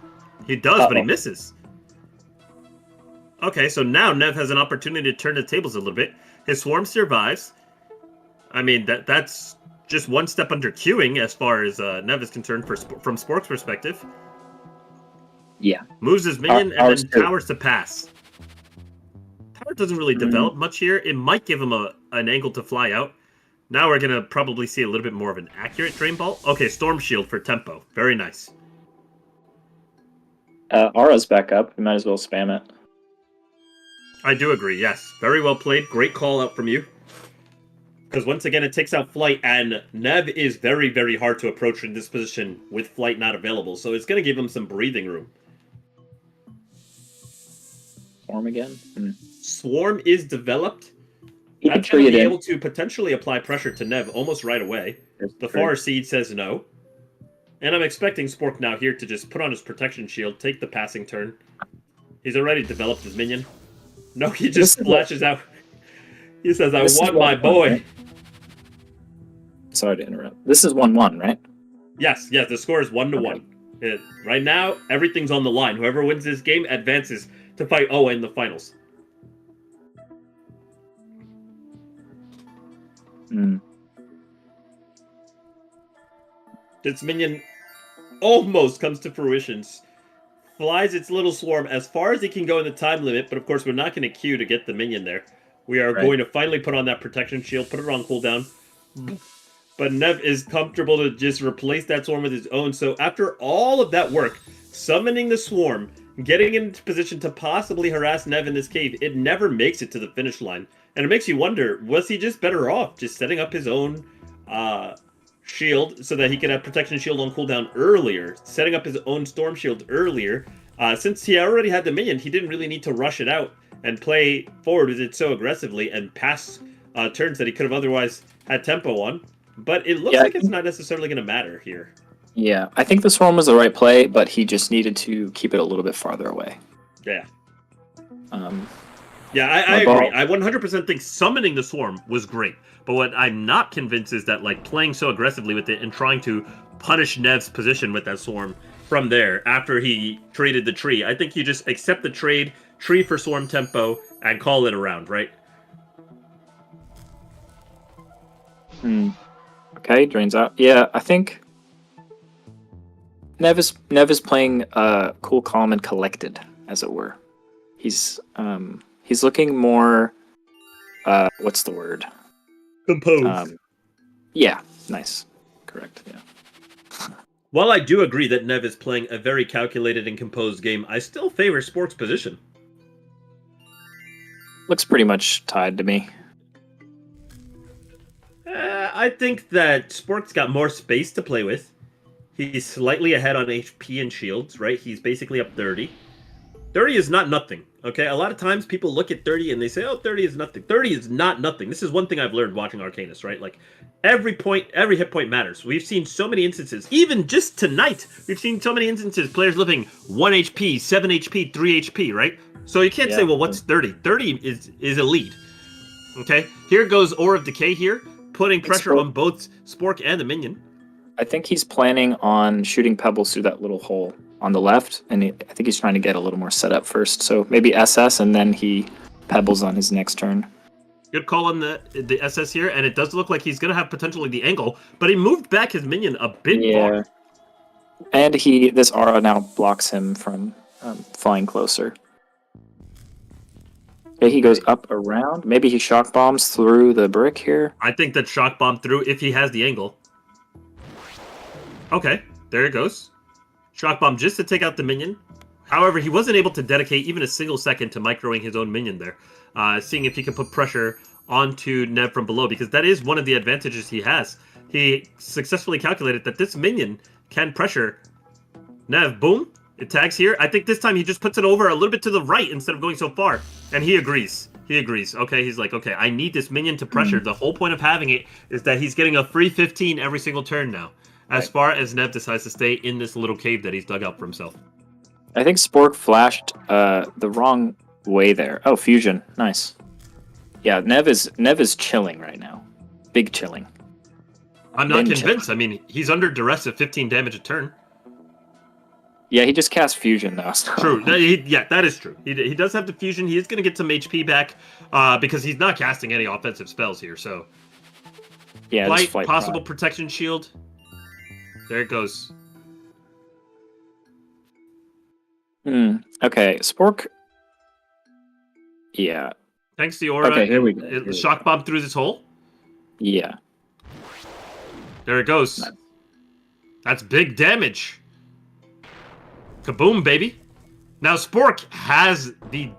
He does, but he misses. Okay, so now Nev has an opportunity to turn the tables a little bit. His Swarm survives. I mean, that's just one step under queuing as far as Nev is concerned from Spork's perspective.
Yeah.
Moves his minion and then towers to pass. Tower doesn't really develop much here. It might give him an angle to fly out. Now we're going to probably see a little bit more of an accurate Drain Ball. Okay, Storm Shield for tempo. Very nice.
Aura's back up. You might as well spam it.
I do agree, yes. Very well played. Great call out from you. Because once again, it takes out Flight, and Nev is very, very hard to approach in this position with Flight not available. So it's going to give him some breathing room.
Swarm again?
Swarm is developed.
He
That's going to be able to potentially apply pressure to Nev almost right away. The Far Seed says no. And I'm expecting Spork now here to just put on his protection shield, take the passing turn. He's already developed his minion. No, he just splashes out. He says, I want my boy.
Right? Sorry to interrupt. This is 1-1, right?
Yes, the score is 1-1. Right now, everything's on the line. Whoever wins this game advances to fight Oa in the finals. Its minion almost comes to fruition. Flies its little swarm as far as it can go in the time limit, but of course we're not going to queue to get the minion there. We are going to finally put on that protection shield, put it on cooldown. But Nev is comfortable to just replace that swarm with his own. So after all of that work, summoning the swarm, getting into position to possibly harass Nev in this cave, it never makes it to the finish line. And it makes you wonder, was he just better off just setting up his own shield so that he could have protection shield on cooldown earlier, setting up his own storm shield earlier? Since he already had the minion, he didn't really need to rush it out and play forward with it so aggressively and pass turns that he could have otherwise had tempo on. But it looks like it's not necessarily going to matter here.
Yeah, I think the Swarm was the right play, but he just needed to keep it a little bit farther away.
Yeah. I agree. I 100% think summoning the Swarm was great. But what I'm not convinced is that like playing so aggressively with it and trying to punish Nev's position with that Swarm from there after he traded the tree. I think you just accept the trade, tree for Swarm tempo, and call it a round, right?
Okay, drains out. Yeah, I think Nev is playing cool, calm, and collected, as it were. He's looking more what's the word?
Composed.
Yeah, nice. Correct, yeah.
While I do agree that Nev is playing a very calculated and composed game, I still favor Spork's position.
Looks pretty much tied to me.
I think that Spork's got more space to play with. He's slightly ahead on HP and shields, right? He's basically up 30. 30 is not nothing, okay? A lot of times people look at 30 and they say, oh, 30 is nothing. 30 is not nothing. This is one thing I've learned watching Arcanus, right? Like, every hit point matters. We've seen so many instances, even just tonight, we've seen so many instances, players living 1 HP, 7 HP, 3 HP, right? So you can't say, well, what's 30? 30 is a lead, okay? Here goes Aura of Decay here, putting pressure on both Spork and the minion.
I think he's planning on shooting pebbles through that little hole on the left, and I think he's trying to get a little more setup first. So maybe SS, and then he pebbles on his next turn.
Good call on the SS here, and it does look like he's going to have potentially the angle, but he moved back his minion a bit far.
And this aura now blocks him from flying closer. Okay, he goes up around. Maybe he shock bombs through the brick here.
I think that shock bomb through if he has the angle. Okay, there it goes. Shock bomb just to take out the minion. However, he wasn't able to dedicate even a single second to microing his own minion there. Seeing if he can put pressure onto Nev from below, because that is one of the advantages he has. He successfully calculated that this minion can pressure Nev, boom. It tags here. I think this time he just puts it over a little bit to the right instead of going so far. And he agrees. He agrees. Okay, he's like, okay, I need this minion to pressure. The whole point of having it is that he's getting a free 15 every single turn now. As far as Nev decides to stay in this little cave that he's dug out for himself.
I think Spork flashed the wrong way there. Oh, fusion. Nice. Yeah, Nev is chilling right now. Big chilling.
I'm not convinced. I mean, he's under duress of 15 damage a turn.
Yeah, he just cast fusion though. So.
True. Yeah, that is true. He does have the fusion. He is going to get some HP back because he's not casting any offensive spells here. So,
yeah,
flight possible protection shield. There it goes.
Okay, Spork. Yeah.
Thanks to Aura.
Okay, here we go.
Shock bomb through this hole.
Yeah.
There it goes. Nice. That's big damage. Kaboom, baby. Now, Spork has the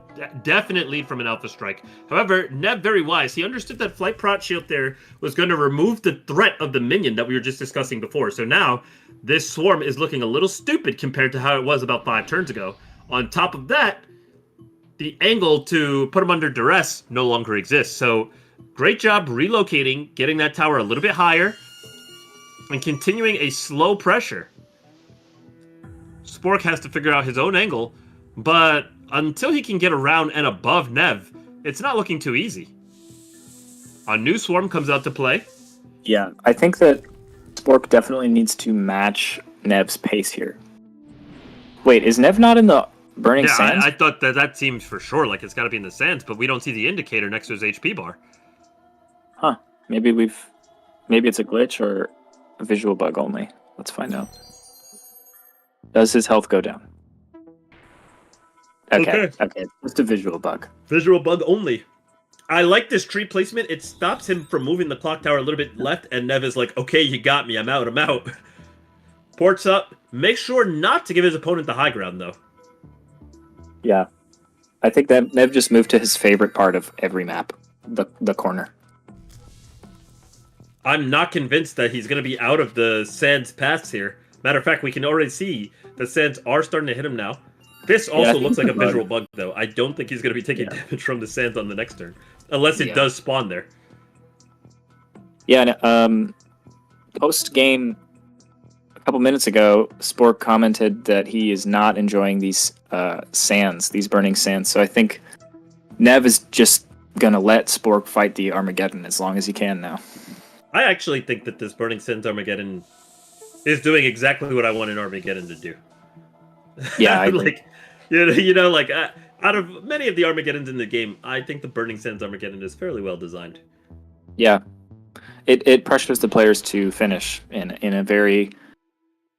definite lead from an Alpha Strike. However, Nev, very wise. He understood that Flight Prot Shield there was going to remove the threat of the minion that we were just discussing before. So now, this Swarm is looking a little stupid compared to how it was about 5 turns ago. On top of that, the angle to put him under duress no longer exists. So, great job relocating, getting that tower a little bit higher, and continuing a slow pressure. Spork has to figure out his own angle, but until he can get around and above Nev, it's not looking too easy. A new Swarm comes out to play.
Yeah, I think that Spork definitely needs to match Nev's pace here. Wait, is Nev not in the Burning Sands?
I thought that seems for sure like it's got to be in the sands, but we don't see the indicator next to his HP bar.
Huh. Maybe it's a glitch or a visual bug only. Let's find out. Does his health go down? Okay. Just a visual bug.
Visual bug only. I like this tree placement. It stops him from moving the clock tower a little bit left, and Nev is like, okay, you got me. I'm out. Ports up. Make sure not to give his opponent the high ground, though.
Yeah. I think that Nev just moved to his favorite part of every map, the corner.
I'm not convinced that he's going to be out of the sands paths here. Matter of fact, we can already see the sands are starting to hit him now. This also looks like a visual bug, though. I don't think he's going to be taking damage from the sands on the next turn. Unless it does spawn there.
Yeah, post-game, a couple minutes ago, Spork commented that he is not enjoying these sands, these burning sands. So I think Nev is just going to let Spork fight the Armageddon as long as he can now.
I actually think that this Burning Sands Armageddon is doing exactly what I want an Armageddon to do.
Yeah, I
like, out of many of the Armageddons in the game, I think the Burning Sands Armageddon is fairly well designed.
Yeah, it pressures the players to finish in a very,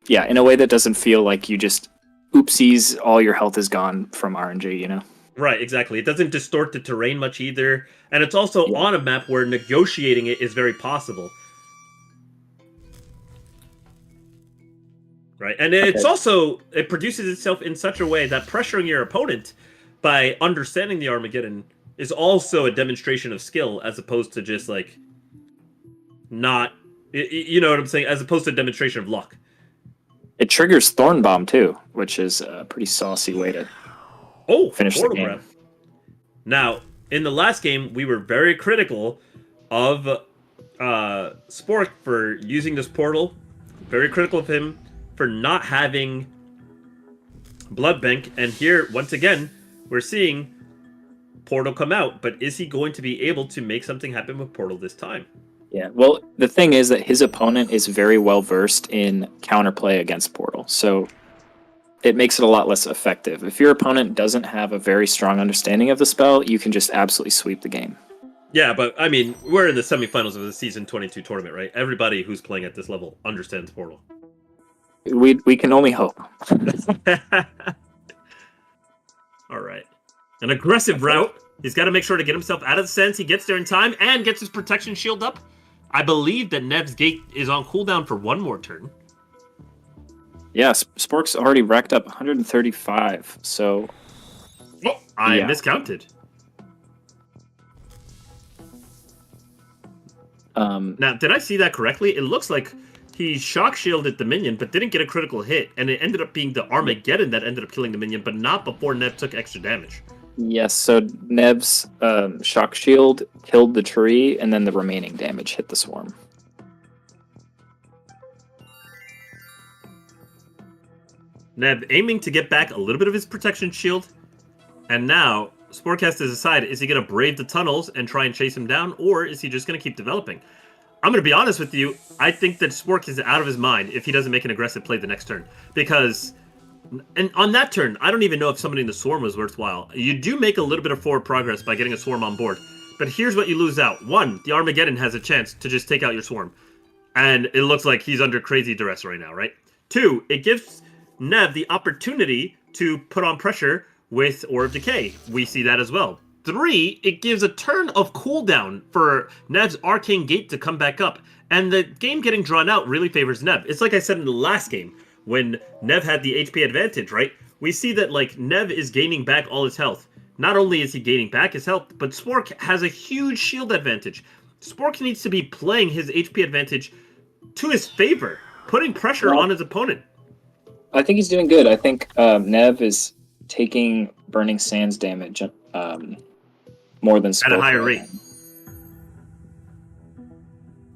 in a way that doesn't feel like you just oopsies, all your health is gone from RNG, you know?
Right, exactly. It doesn't distort the terrain much either, and it's also on a map where negotiating it is very possible. Right, and it's also, it produces itself in such a way that pressuring your opponent by understanding the Armageddon is also a demonstration of skill, as opposed to just like not, you know what I'm saying, as opposed to a demonstration of luck.
It triggers Thorn Bomb too, which is a pretty saucy way to finish the game. Breath.
Now, in the last game, we were very critical of Spork for using this portal. Very critical of him for not having Blood Bank. And here, once again, we're seeing Portal come out. But is he going to be able to make something happen with Portal this time?
Yeah, well, the thing is that his opponent is very well versed in counterplay against Portal. So it makes it a lot less effective. If your opponent doesn't have a very strong understanding of the spell, you can just absolutely sweep the game.
Yeah, but I mean, we're in the semifinals of the Season 22 tournament, right? Everybody who's playing at this level understands Portal.
We can only hope.
All right. An aggressive route. He's got to make sure to get himself out of the sense. He gets there in time and gets his protection shield up. I believe that Nev's gate is on cooldown for one more turn.
Yeah, Spork's already racked up 135, so...
Oh, I miscounted.
Now,
did I see that correctly? It looks like he shock shielded the minion, but didn't get a critical hit, and it ended up being the Armageddon that ended up killing the minion, but not before Nev took extra damage.
Yes, so Nev's shock shield killed the tree, and then the remaining damage hit the swarm.
Nev aiming to get back a little bit of his protection shield, and now Spork has to decide, is he going to brave the tunnels and try and chase him down, or is he just going to keep developing? I'm going to be honest with you, I think that Spork is out of his mind if he doesn't make an aggressive play the next turn, because and on that turn, I don't even know if summoning the Swarm was worthwhile. You do make a little bit of forward progress by getting a Swarm on board, but here's what you lose out. One, the Armageddon has a chance to just take out your Swarm, and it looks like he's under crazy duress right now, right? Two, it gives Nev the opportunity to put on pressure with Orb Decay. We see that as well. Three, it gives a turn of cooldown for Nev's Arcane Gate to come back up, and the game getting drawn out really favors Nev. It's like I said in the last game, when Nev had the HP advantage, right? We see that, like, Nev is gaining back all his health. Not only is he gaining back his health, but Spork has a huge shield advantage. Spork needs to be playing his HP advantage to his favor, putting pressure on his opponent.
I think he's doing good. I think Nev is taking Burning Sands damage more than Spork.
At a higher rate.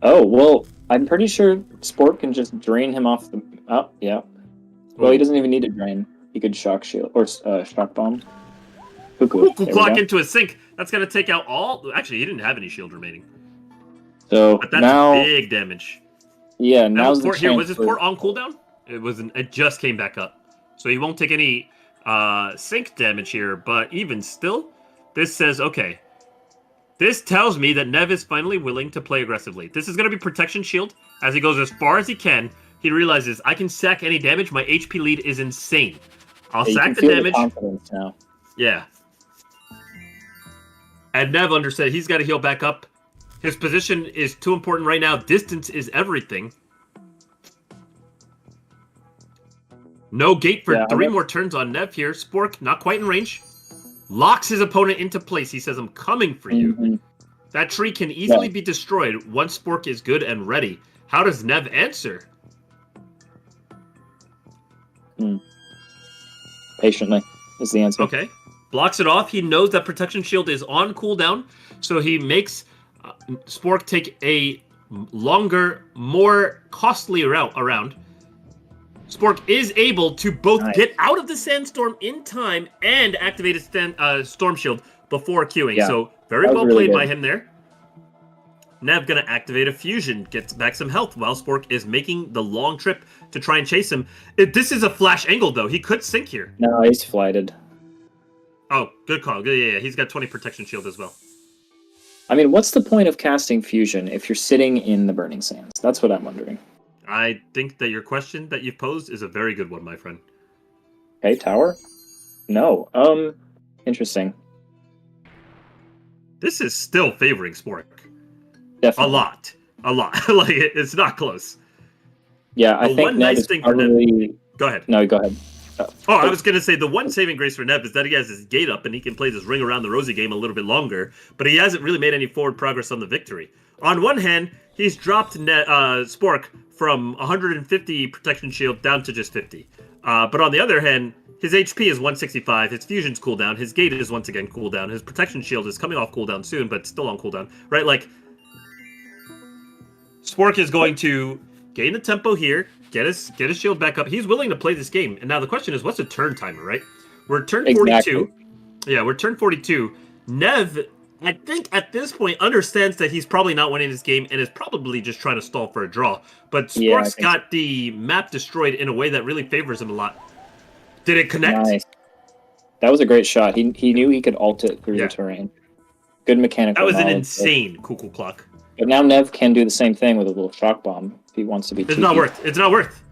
Oh, well, I'm pretty sure Spork can just drain him off the... Oh, yeah. Well, he doesn't even need to drain. He could shock shield or shock bomb.
Cuckoo clock into a sink. That's gonna take out all. Actually, he didn't have any shield remaining.
So
but that's
now,
big damage.
Yeah, now's the chance.
Here, was his port on cooldown? It wasn't. It just came back up, so he won't take any sink damage here. But even still, this says okay. This tells me that Nev is finally willing to play aggressively. This is gonna be protection shield as he goes as far as he can. He realizes, I can sack any damage. My HP lead is insane. I'll sack the damage.
Confidence now.
Yeah. And Nev understood he's got to heal back up. His position is too important right now. Distance is everything. No gate for 3 more turns on Nev here. Spork, not quite in range. Locks his opponent into place. He says, I'm coming for you. Mm-hmm. That tree can easily be destroyed once Spork is good and ready. How does Nev answer?
Patiently is the answer.
Okay. Blocks it off. He knows that protection shield is on cooldown, so he makes Spork take a longer, more costly route around. Spork is able to both get out of the sandstorm in time and activate his storm shield before queuing. Yeah, so very well really played by him there. Nev gonna activate a fusion, gets back some health while Spork is making the long trip to try and chase him. This is a flash angle though. He could sink here.
No, he's flighted.
Oh, good call. Yeah, he's got 20 protection shield as well.
I mean, what's the point of casting fusion if you're sitting in the Burning Sands? That's what I'm wondering.
I think that your question that you've posed is a very good one, my friend.
Okay, tower? No. Interesting.
This is still favoring Spork.
Definitely.
A lot. Like, it's not close.
Yeah, I think Nev is probably...
Go ahead.
No, go ahead.
I was going to say the one saving grace for Nev is that he has his gate up and he can play this ring around the rosy game a little bit longer, but he hasn't really made any forward progress on the victory. On one hand, he's dropped Spork from 150 protection shield down to just 50. But on the other hand, his HP is 165, his fusion's cooldown, his gate is once again cooldown, his protection shield is coming off cooldown soon, but still on cooldown, right? Like, Spork is going to gain the tempo here, get his shield back up. He's willing to play this game. And now the question is, what's a turn timer, right? We're turn 42. Exactly. Yeah, we're turn 42. Nev, I think at this point, understands that he's probably not winning this game and is probably just trying to stall for a draw. But Spork's got the map destroyed in a way that really favors him a lot. Did it connect?
Nice. That was a great shot. He knew he could ult it through the terrain. Good mechanical
That was
knowledge,
an insane cuckoo clock.
But now Nev can do the same thing with a little shock bomb if he wants to be.
It's not worth. It's not worth.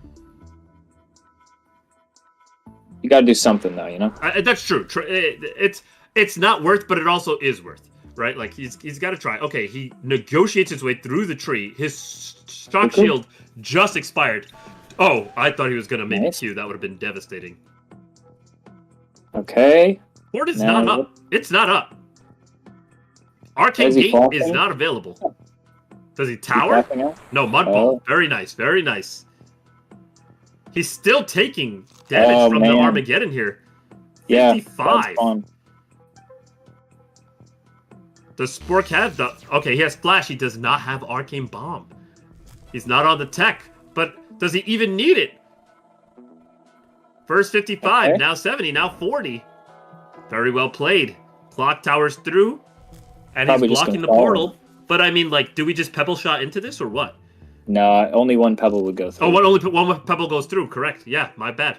You got to do something though, you know.
That's true. It's not worth, but it also is worth, right? Like he's got to try. Okay, he negotiates his way through the tree. His shock shield just expired. Oh, I thought he was gonna maybe Q. That would have been devastating.
Okay.
Port is not up. It's not up. Arcane Gate is not available. Does he tower?
tapping out?
No, mud ball. Very nice, very nice. He's still taking damage from the Armageddon here. 55.
Yeah,
Does Spork have the... Okay, he has Flash. He does not have Arcane Bomb. He's not on the tech. But does he even need it? First 55, now 70, now 40. Very well played. Clock towers through. And
Probably
he's blocking the portal. But I mean, like, do we just Pebble Shot into this or what?
No, only one Pebble would go through.
Oh, only one Pebble goes through. Correct. Yeah, my bad.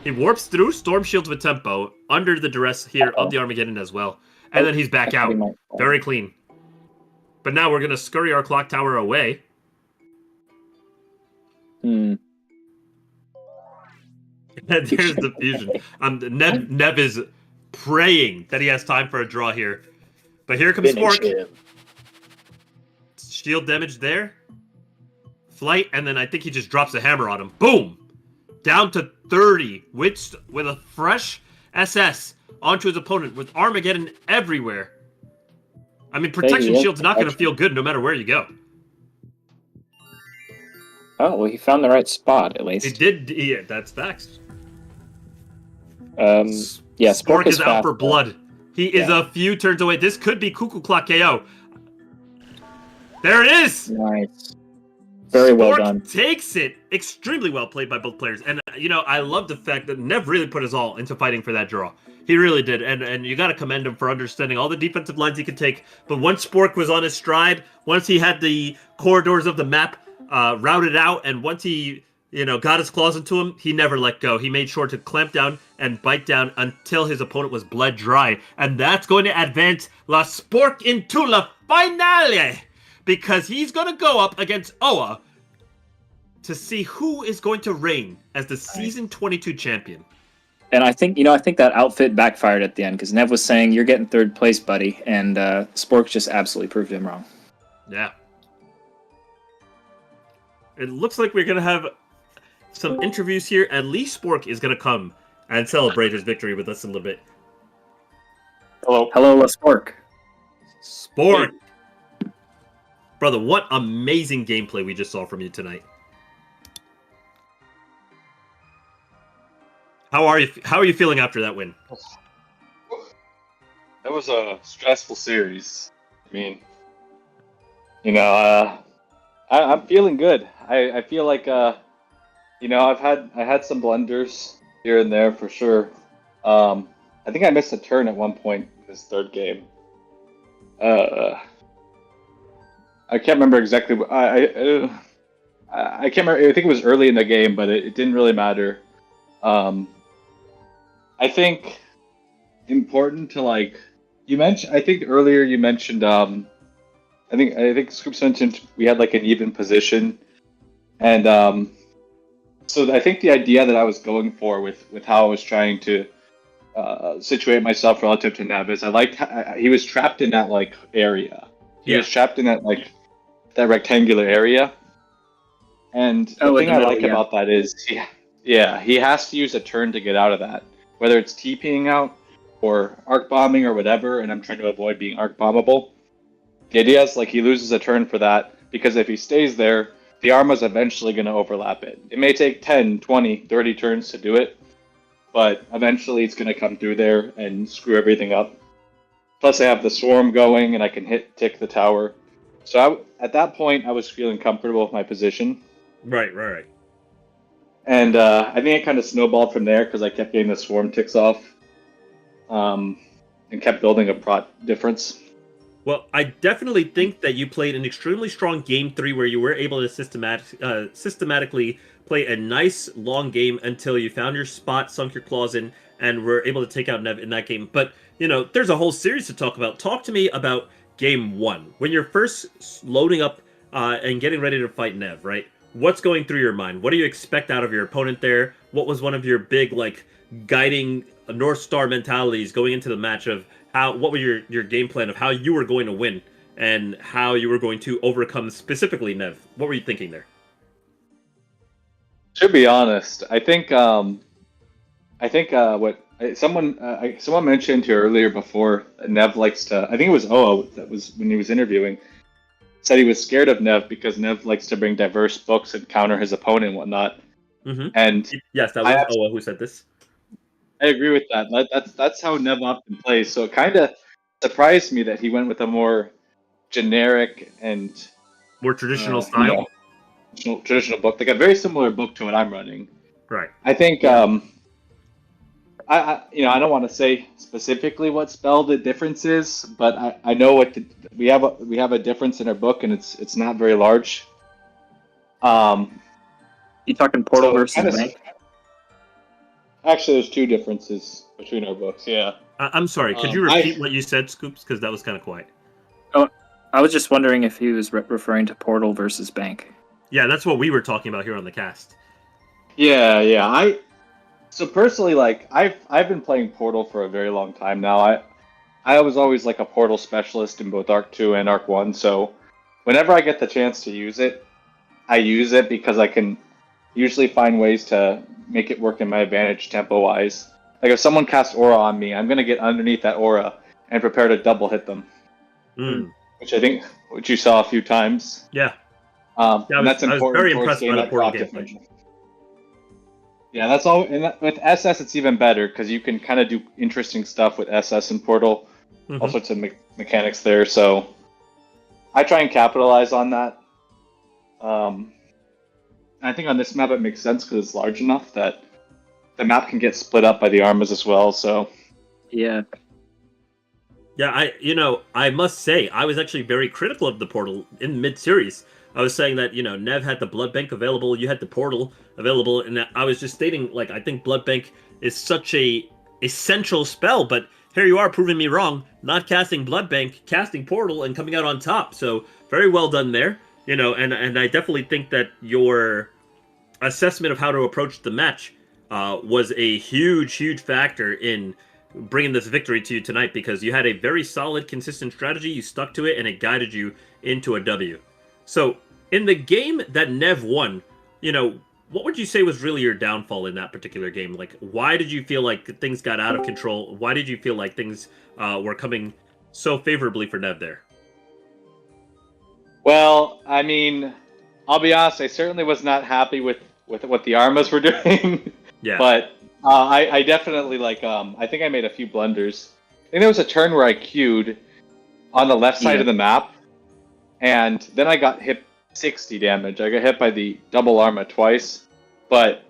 He warps through, Storm Shields with tempo, under the duress here of the Armageddon as well. And then he's back out. Very clean. But now we're going to scurry our clock tower away. And there's the fusion. Nev is praying that he has time for a draw here. But here comes Spork. Shield damage there. Flight, and then I think he just drops a hammer on him. Boom! Down to 30 with a fresh SS onto his opponent with Armageddon everywhere. I mean, Protection Shield's not going to feel good no matter where you go.
Oh, well, he found the right spot, at least.
He did, yeah, that's facts.
Yeah,
Spork is out for blood. He is a few turns away. This could be Cuckoo Clock KO. There it is!
Nice. Very well done.
Takes it. Extremely well played by both players. And, you know, I love the fact that Nev really put his all into fighting for that draw. He really did. And you got to commend him for understanding all the defensive lines he could take. But once Spork was on his stride, once he had the corridors of the map routed out, and once he, you know, got his claws into him, he never let go. He made sure to clamp down and bite down until his opponent was bled dry. And that's going to advance La Spork into la finale, because he's going to go up against Oa to see who is going to reign as the Season 22 champion.
And I think that outfit backfired at the end, because Nev was saying, you're getting third place, buddy, and Spork just absolutely proved him wrong.
Yeah. It looks like we're going to have some interviews here. At least Spork is going to come and celebrate his victory with us a little bit.
Hello, La Spork.
Spork! Brother, what amazing gameplay we just saw from you tonight. How are you feeling after that win?
That was a stressful series. I mean, you know, I'm feeling good. I feel like you know, I had some blunders here and there for sure. I think I missed a turn at one point in this third game. I can't remember exactly. I can't remember. I think it was early in the game, but it didn't really matter. I think important to, like, you mentioned. I think earlier you mentioned. I think Scoops mentioned we had like an even position, and so I think the idea that I was going for with how I was trying to situate myself relative to Nev is I liked he was trapped in that like area. He was trapped in that like that rectangular area, and the thing I like about that is he has to use a turn to get out of that, whether it's TPing out or arc bombing or whatever, and I'm trying to avoid being arc bombable. The idea is like he loses a turn for that, because if he stays there, the Arma's eventually going to overlap it. It may take 10, 20, 30 turns to do it, but eventually it's going to come through there and screw everything up. Plus I have the swarm going and I can tick the tower. So at that point I was feeling comfortable with my position.
Right.
And I think it kind of snowballed from there because I kept getting the swarm ticks off and kept building a prot difference.
Well, I definitely think that you played an extremely strong Game 3 where you were able to systematically play a nice long game until you found your spot, sunk your claws in, and were able to take out Nev in that game. But, you know, there's a whole series to talk about. Talk to me about Game 1. When you're first loading up and getting ready to fight Nev, right? What's going through your mind? What do you expect out of your opponent there? What was one of your big, like, guiding North Star mentalities going into the match of what was your game plan of how you were going to win and how you were going to overcome specifically Nev? What were you thinking there?
To be honest, I think what someone mentioned here earlier before, Nev likes to. I think it was that was when he was interviewing. said he was scared of Nev because Nev likes to bring diverse books and counter his opponent and whatnot.
Mm-hmm.
And
Yes, that
I
was
actually-
Oa who said this.
I agree with that. That's how Nev often plays. So it kind of surprised me that he went with a more generic and
More traditional
you
style.
know, traditional book, like a very similar book to what I'm running.
Right.
I think
Yeah.
I don't want to say specifically what spell the difference is, but I know we have a difference in our book, and it's not very large.
You talking Portal
So
versus
kinda-
Bank?
Actually, there's two differences between our books. Yeah.
I'm sorry. Could you repeat what you said, Scoops? Because that was kind of quiet.
I was just wondering if he was referring to Portal versus Bank.
Yeah, that's what we were talking about here on the cast.
Yeah. So personally, like I've been playing Portal for a very long time now. I was always like a Portal specialist in both Arc 2 and Arc 1. So whenever I get the chance to use it, I use it because I can usually find ways to make it work in my advantage tempo wise. Like if someone casts aura on me, I'm gonna get underneath that aura and prepare to double hit them,
Mm.
which you saw a few times.
Yeah.
And
I was
that's important
very
towards
impressed
getting
by the
that
Portal
clock
gameplay.
differential. Yeah, that's all. And with SS, it's even better because you can kind of do interesting stuff with SS and Portal. All
Mhm.
sorts of mechanics there. So I try and capitalize on that. I think on this map it makes sense because it's large enough that the map can get split up by the armas as well. So
Yeah.
Yeah, I must say, I was actually very critical of the Portal in mid-series. I was saying that, Nev had the Blood Bank available, you had the Portal available, and I was just stating, like, I think Blood Bank is such a essential spell, but here you are proving me wrong, not casting Blood Bank, casting Portal, and coming out on top. So, very well done there, and I definitely think that your assessment of how to approach the match was a huge factor in bringing this victory to you tonight, because you had a very solid, consistent strategy. You stuck to it, and it guided you into a W. So, in the game that Nev won, what would you say was really your downfall in that particular game? Like, why did you feel like things got out of control? Why did you feel like things were coming so favorably for Nev there?
well, I mean, I'll be honest. I certainly was not happy with what the armas were doing.
Yeah.
But I definitely I think I made a few blunders. I think there was a turn where I queued on the left side
Yeah.
of the map, and then I got hit 60 damage. I got hit by the double arma twice. But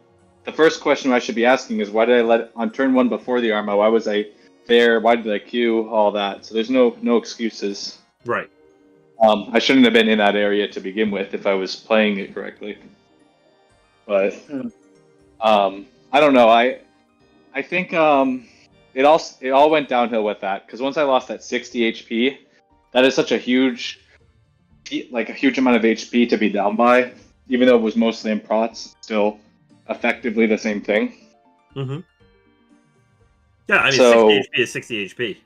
the first question I should be asking is, why did I let on turn 1 before the arma? Why was I there? Why did I queue? All that. So there's no excuses.
Right.
I shouldn't have been in that area to begin with if I was playing it correctly. But I don't know. I think it all went downhill with that, because once I lost that 60 HP, that is such a huge amount of HP to be down by, even though it was mostly in prots, still effectively the same thing.
Mm-hmm. Yeah, I mean,
So-
60 HP is 60 HP.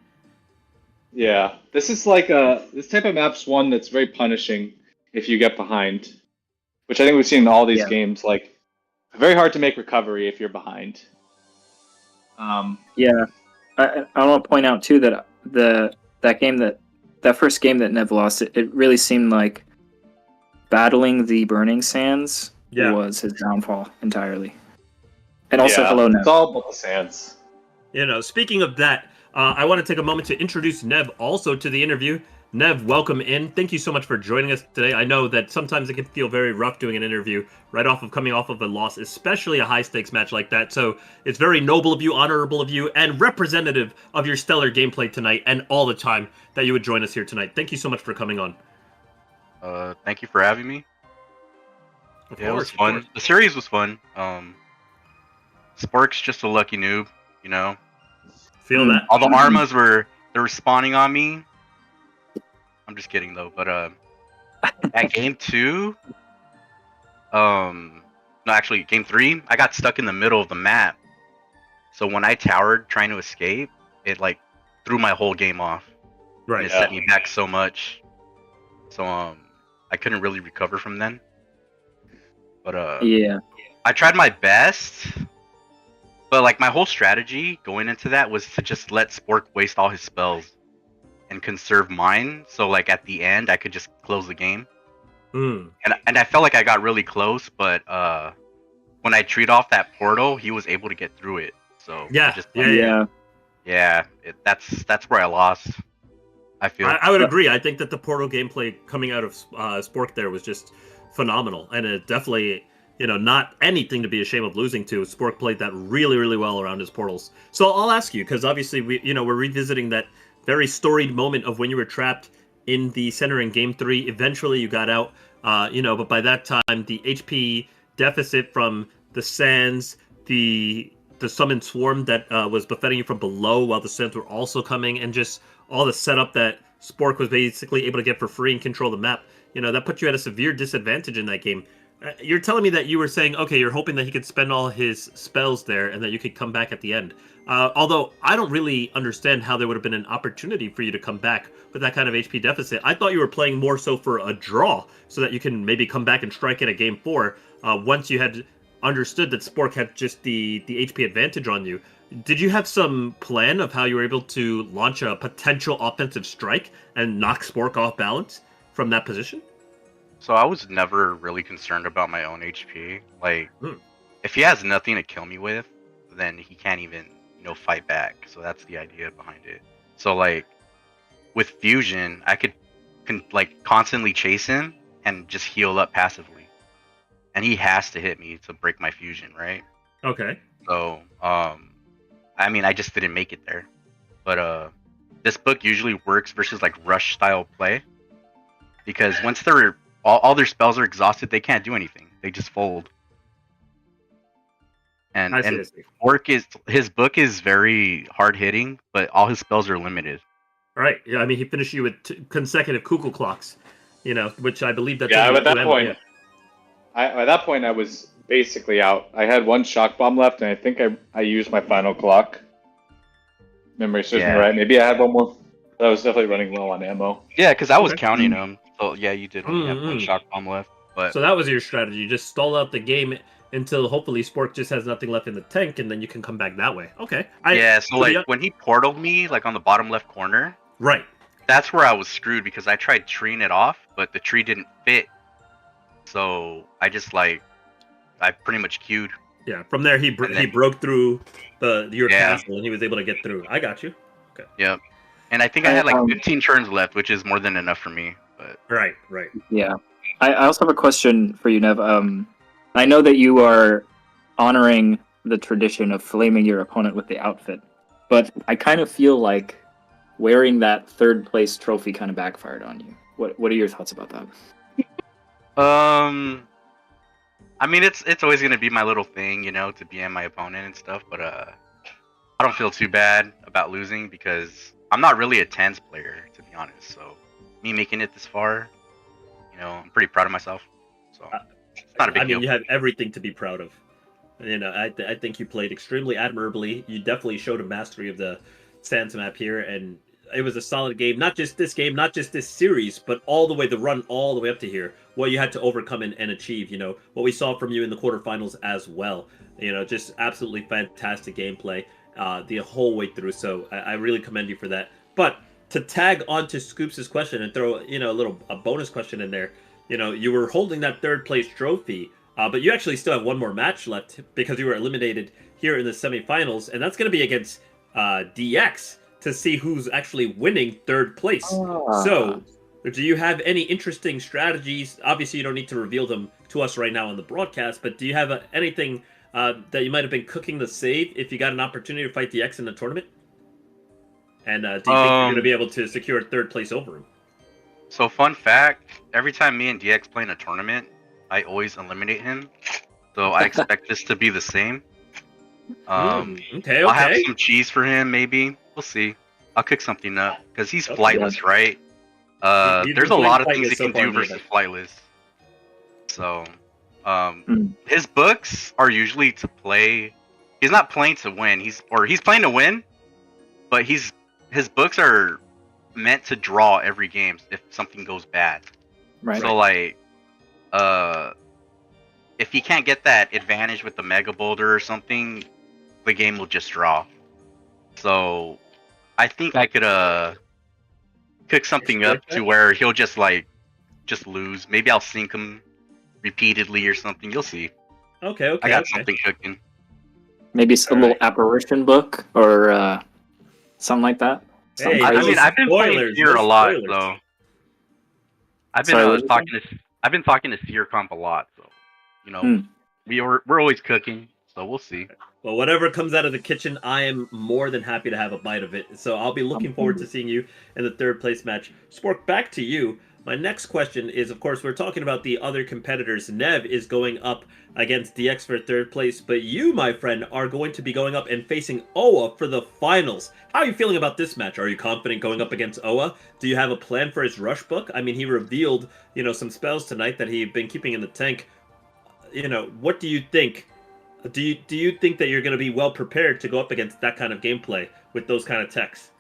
Yeah, this is this type of map's one that's very punishing if you get behind, which I think we've seen in all these
Yeah.
games. Like, very hard to make recovery if you're behind.
Yeah. I want to point out too that that first game that Nev lost, it really seemed like battling the Burning Sands
Yeah.
was his downfall entirely. And also,
yeah,
hello, Nev.
it's all about the sands.
Speaking of that, I want to take a moment to introduce Nev also to the interview. Nev, welcome in. Thank you so much for joining us today. I know that sometimes it can feel very rough doing an interview coming off of a loss, especially a high-stakes match like that. So it's very noble of you, honorable of you, and representative of your stellar gameplay tonight and all the time that you would join us here tonight. Thank you so much for coming on.
Thank you for having me.
Of
Yeah, it was
course, of
fun.
course.
The series was fun. Spork's just a lucky noob,
Feel that?
All the armas they were spawning on me. I'm just kidding though, but at game 2, no, actually game 3, I got stuck in the middle of the map. So when I towered trying to escape, it threw my whole game off. And
Right.
it set me back so much. So I couldn't really recover from then. But
Yeah.
I tried my best, but my whole strategy going into that was to just let Spork waste all his spells. and conserve mine. So like at the end, I could just close the game.
Hmm.
And I felt like I got really close, but when I treed off that portal, he was able to get through it. So I
Yeah,
just
yeah.
that's where I lost. I feel.
I would agree. I think that the Portal gameplay coming out of Spork there was just phenomenal, and it definitely, not anything to be ashamed of losing to. Spork played that really, really well around his portals. So I'll ask you, because obviously we're revisiting that very storied moment of when you were trapped in the center in Game 3. Eventually, you got out, but by that time, the HP deficit from the Sands, the Summon Swarm that was befitting you from below, while the Sands were also coming, and just all the setup that Spork was basically able to get for free and control the map. That put you at a severe disadvantage in that game. You're telling me that you were saying, okay, you're hoping that he could spend all his spells there and that you could come back at the end. Although I don't really understand how there would have been an opportunity for you to come back with that kind of HP deficit. I thought you were playing more so for a draw so that you can maybe come back and strike it at game 4 once you had understood that Spork had just the HP advantage on you. Did you have some plan of how you were able to launch a potential offensive strike and knock Spork off balance from that position?
So I was never really concerned about my own HP. Like, if he has nothing to kill me with, then he can't even, fight back. So that's the idea behind it. So like, with fusion, I could like constantly chase him and just heal up passively, and he has to hit me to break my fusion, right?
Okay.
So, I mean, I just didn't make it there. But this book usually works versus like rush style play, because once they're all their spells are exhausted, they can't do anything. They just fold. And
I see.
his book is very hard hitting, but all his spells are limited.
Right. Yeah. I mean, he finished you with consecutive cuckoo clocks, which I believe that's
Yeah,
only
at that
two
point,
yeah.
at that point, I was basically out. I had one shock bomb left, and I think I used my final clock. Memory serves me right. Maybe I had one more. But I was definitely running low on ammo.
Yeah, because I was counting them. So yeah, you did only have one shock bomb left. But
so that was your strategy. You just stall out the game until hopefully Spork just has nothing left in the tank, and then you can come back that way. Okay.
So like when he portaled me, like on the bottom left corner,
right.
That's where I was screwed because I tried treeing it off, but the tree didn't fit. So I just I pretty much queued.
Yeah. From there, he broke through your castle, and he was able to get through. I got you. Okay.
Yep. And I think I had like 15 turns left, which is more than enough for me. But
right.
Yeah. I also have a question for you, Nev. I know that you are honoring the tradition of flaming your opponent with the outfit, but I kind of feel like wearing that third place trophy kind of backfired on you. What are your thoughts about that?
I mean, it's always gonna be my little thing, to BM my opponent and stuff. But I don't feel too bad about losing because I'm not really a tens player, to be honest. So me making it this far, I'm pretty proud of myself. So it's not a big deal.
You have everything to be proud of. I think you played extremely admirably. You definitely showed a mastery of the Sands map here, and it was a solid game. Not just this game, not just this series, but all the way up to here. What you had to overcome and achieve. What we saw from you in the quarterfinals as well. Just absolutely fantastic gameplay the whole way through. So I really commend you for that. But to tag on to Scoops' question and throw a bonus question in there. You were holding that third place trophy. But you actually still have one more match left because you were eliminated here in the semifinals, and that's going to be against DX to see who's actually winning third place. So, do you have any interesting strategies? Obviously, you don't need to reveal them to us right now on the broadcast, but do you have anything that you might have been cooking to save if you got an opportunity to fight DX in the tournament? And do you think you're going to be able to secure third place over him?
So, fun fact, every time me and DX play in a tournament, I always eliminate him, so I expect this to be the same.
Okay.
I'll have some cheese for him, maybe. We'll see. I'll cook something up because he's flightless, right? There's a lot of things he can do versus flightless. So, his books are usually to play. He's not playing to win. He's playing to win, but his books are meant to draw every game if something goes bad.
Right.
So if he can't get that advantage with the Mega Boulder or something, the game will just draw. So I think I could cook something up to where he'll just lose. Maybe I'll sink him repeatedly or something. You'll see.
Okay.
I got something cooking.
Maybe a little apparition book or something like that.
Hey,
I mean, I've been playing
spoilers,
Seer
no
a lot,
spoilers.
so I've been
Sorry, what'd you
I've been talking to Seer Comp a lot, so we're always cooking, so we'll see.
Well, whatever comes out of the kitchen, I am more than happy to have a bite of it. So I'll be looking forward to seeing you in the third place match. Spork, back to you. My next question is, of course, we're talking about the other competitors. Nev is going up against DX for third place, but you, my friend, are going to be going up and facing Oa for the finals. How are you feeling about this match? Are you confident going up against Oa? Do you have a plan for his rush book? I mean, he revealed, some spells tonight that he'd been keeping in the tank. What do you think? Do you think that you're going to be well prepared to go up against that kind of gameplay with those kind of techs?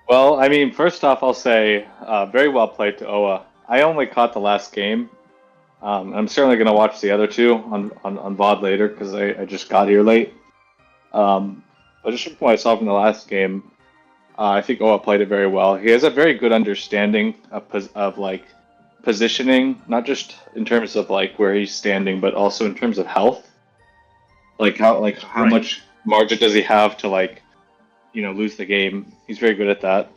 Well, I mean, first off, I'll say very well played to Oa. I only caught the last game. I'm certainly going to watch the other two on VOD later because I just got here late. But just from what I saw from the last game, I think Oa played it very well. He has a very good understanding of positioning, not just in terms of where he's standing, but also in terms of health. How
Right.
much margin does he have to lose the game? He's very good at that.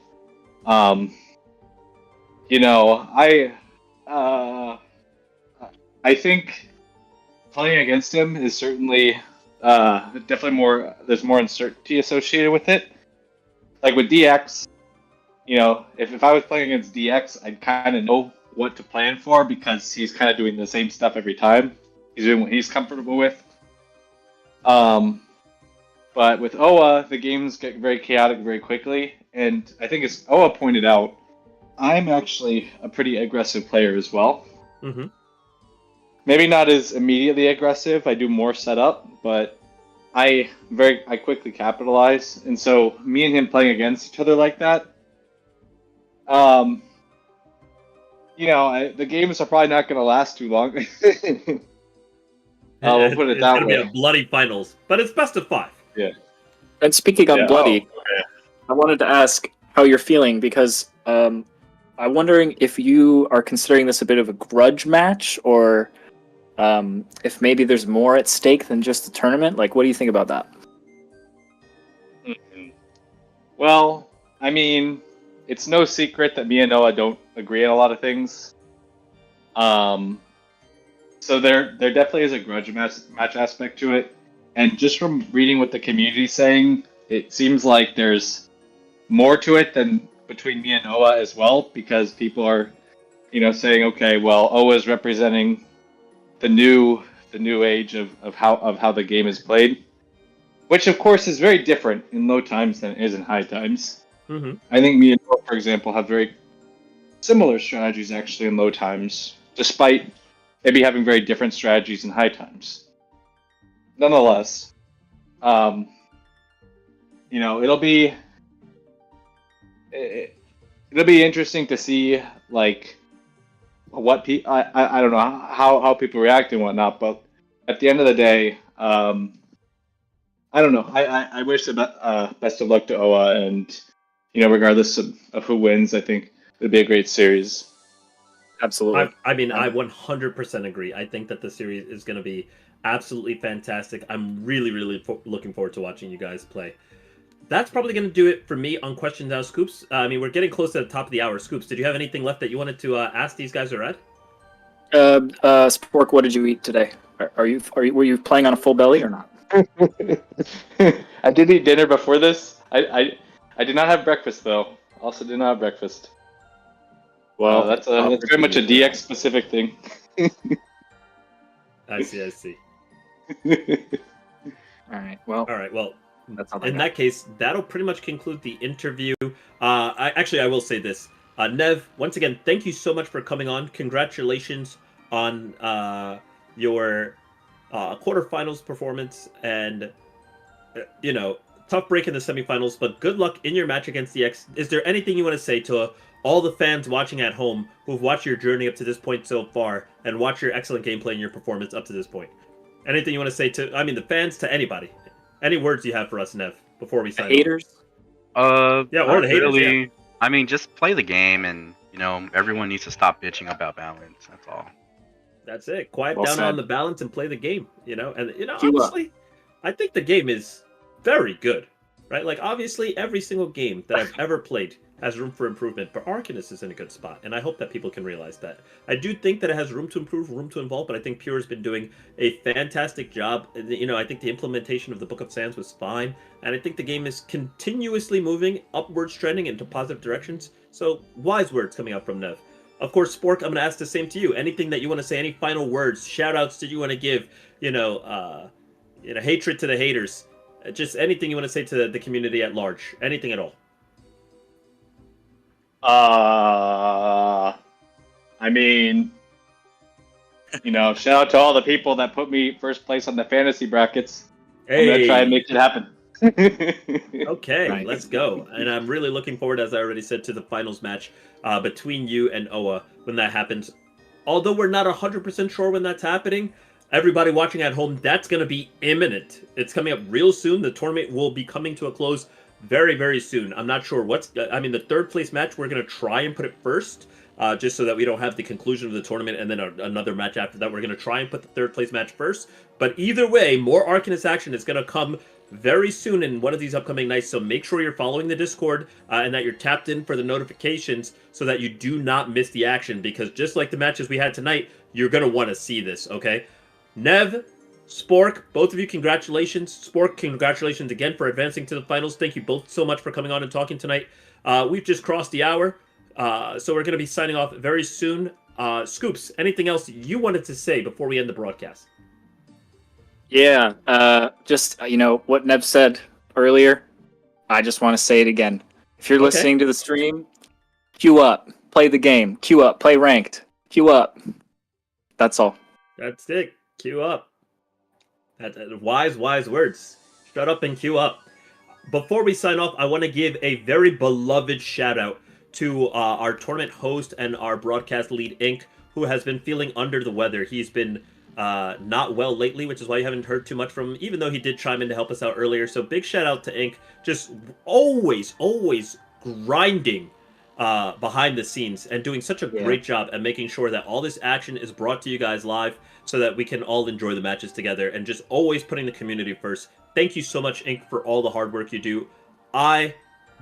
I think playing against him is certainly definitely more. There's more uncertainty associated with it. Like with DX, if I was playing against DX, I'd kind of know what to plan for because he's kind of doing the same stuff every time. He's doing what he's comfortable with. But with Oa, the games get very chaotic very quickly, and I think as Oa pointed out, I'm actually a pretty aggressive player as well.
Mm-hmm.
Maybe not as immediately aggressive. I do more setup, but I quickly capitalize, and so me and him playing against each other like that, the games are probably not going to last too long. We'll put it that
It's going to
way.
be a bloody finals, but it's best of 5.
Yeah.
And speaking of bloody,
okay.
I wanted to ask how you're feeling because I'm wondering if you are considering this a bit of a grudge match or if maybe there's more at stake than just the tournament. What do you think about that?
Mm-hmm. Well, I mean, it's no secret that me and Noah don't agree on a lot of things. So there definitely is a grudge match aspect to it. And just from reading what the community's saying, it seems like there's more to it than between me and Noah as well, because people are, saying, okay, well, Oa's representing the new age of how the game is played, which of course is very different in low times than it is in high times.
Mm-hmm.
I think me and Noah, for example, have very similar strategies actually in low times, despite maybe having very different strategies in high times. Nonetheless, it'll be interesting to see what I don't know how people react and whatnot, but at the end of the day, I don't know. I wish the best of luck to Oa, and regardless of who wins, I think it'll be a great series.
Absolutely.
I 100% agree. I think that the series is going to be absolutely fantastic. I'm really, really looking forward to watching you guys play. That's probably going to do it for me on Questions Now Scoops. We're getting close to the top of the hour. Scoops, did you have anything left that you wanted to ask these guys or Ed?
Spork, what did you eat today? Were you playing on a full belly or not?
I did eat dinner before this. I did not have breakfast though. Also did not have breakfast. Well, that's very much a DX specific thing.
I see.
All right. Well,
That's in that case, that'll pretty much conclude the interview. I will say this. Nev, once again, thank you so much for coming on. Congratulations on your quarterfinals performance and, tough break in the semifinals, but good luck in your match against DX. Is there anything you want to say to all the fans watching at home who've watched your journey up to this point so far and watched your excellent gameplay and your performance up to this point? Anything you want to say to, the fans, to anybody? Any words you have for us, Nev, before we sign off?
Haters?
Yeah, or the haters, yeah.
I mean, just play the game, and everyone needs to stop bitching about balance. That's all.
That's it. Quiet
Well
down
said.
on the balance and play the game. And
Queue up.
honestly, I think the game is very good, right? Like obviously, every single game that I've ever played has room for improvement, but Arcanist is in a good spot, and I hope that people can realize that. I do think that it has room to improve, room to evolve, but I think Pure has been doing a fantastic job. I think the implementation of the Book of Sands was fine, and I think the game is continuously moving upwards, trending into positive directions. So wise words coming out from Nev. Of course, Spork, I'm going to ask the same to you. Anything that you want to say, any final words, shout outs that you want to give, hatred to the haters, just anything you want to say to the community at large, anything at all.
I mean, shout out to all the people that put me first place on the fantasy brackets. I'm gonna try and make it happen.
Okay,
Right.
let's go. And I'm really looking forward, as I already said, to the finals match between you and Oa when that happens. Although we're not 100% sure when that's happening, everybody watching at home, that's going to be imminent. It's coming up real soon. The tournament will be coming to a close very, very soon. I'm not sure the third place match, we're going to try and put it first, just so that we don't have the conclusion of the tournament and then another match after that. We're going to try and put the third place match first. But either way, more Arcanist action is going to come very soon in one of these upcoming nights. So make sure you're following the Discord and that you're tapped in for the notifications so that you do not miss the action. Because just like the matches we had tonight, you're going to want to see this, okay? Nev, Spork, both of you, congratulations. Spork, congratulations again for advancing to the finals. Thank you both so much for coming on and talking tonight. We've just crossed the hour, so we're going to be signing off very soon. Scoops, anything else you wanted to say before we end the broadcast?
Yeah, just what Nev said earlier. I just want to say it again. If you're
Okay.
listening to the stream, queue up, play the game, queue up, play ranked, queue up. That's all.
That's it. Queue up. Wise words. Shut up and queue up. Before we sign off, I want to give a very beloved shout out to our tournament host and our broadcast lead, Ink, who has been feeling under the weather. He's been not well lately, which is why you haven't heard too much from him, even though he did chime in to help us out earlier. So big shout out to Ink, just always grinding behind the scenes and doing such a great job at making sure that all this action is brought to you guys live so that we can all enjoy the matches together and just always putting the community first. Thank you so much, Ink, for all the hard work you do. I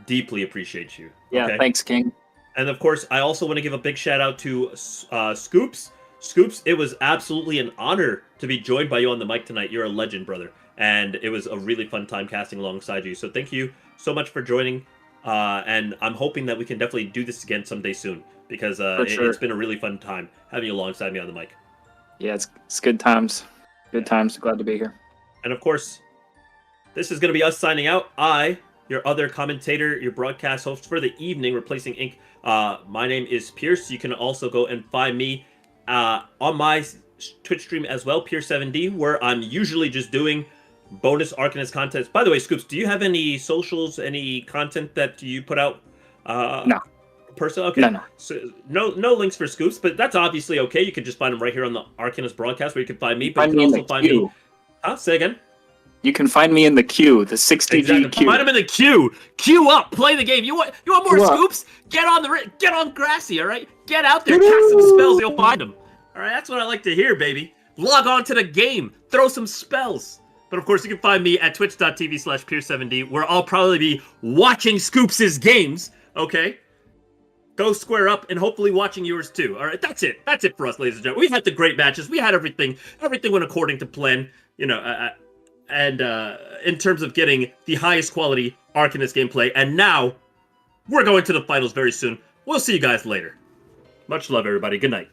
deeply appreciate you.
Yeah,
okay?
thanks, King.
And of course, I also want to give a big shout out to Scoops. Scoops, it was absolutely an honor to be joined by you on the mic tonight. You're a legend, brother. And it was a really fun time casting alongside you. So thank you so much for joining. And I'm hoping that we can definitely do this again someday soon. Because
sure.
it's been a really fun time having you alongside me on the mic.
Yeah, it's good times. Good times. Glad to be here.
And of course, this is going to be us signing out. Your other commentator, your broadcast host for the evening, replacing Ink. My name is Pierce. You can also go and find me on my Twitch stream as well, Pierce7D, where I'm usually just doing bonus Arcanist content. By the way, Scoops, do you have any socials, any content that you put out?
No.
Personal? Okay.
No.
So no links for Scoops, but that's obviously okay. You can just find them right here on the Arcanist broadcast where you can find me. But you can also find me. Say again.
You can find me in the queue, the 60G
exactly.
queue.
Find him in the queue. Queue up. Play the game. You want more Scoops? Get on Grassy. All right. Get out there. Cast some spells. You'll find them. All right. That's what I like to hear, baby. Log on to the game. Throw some spells. But of course, you can find me at twitch.tv/Pierce7D, where I'll probably be watching Scoops' games. Okay. Go square up and hopefully watching yours too. All right. That's it. That's it for us, ladies and gentlemen. We had the great matches. We had everything. Everything went according to plan. And in terms of getting the highest quality Arcanist gameplay. And now, we're going to the finals very soon. We'll see you guys later. Much love, everybody. Good night.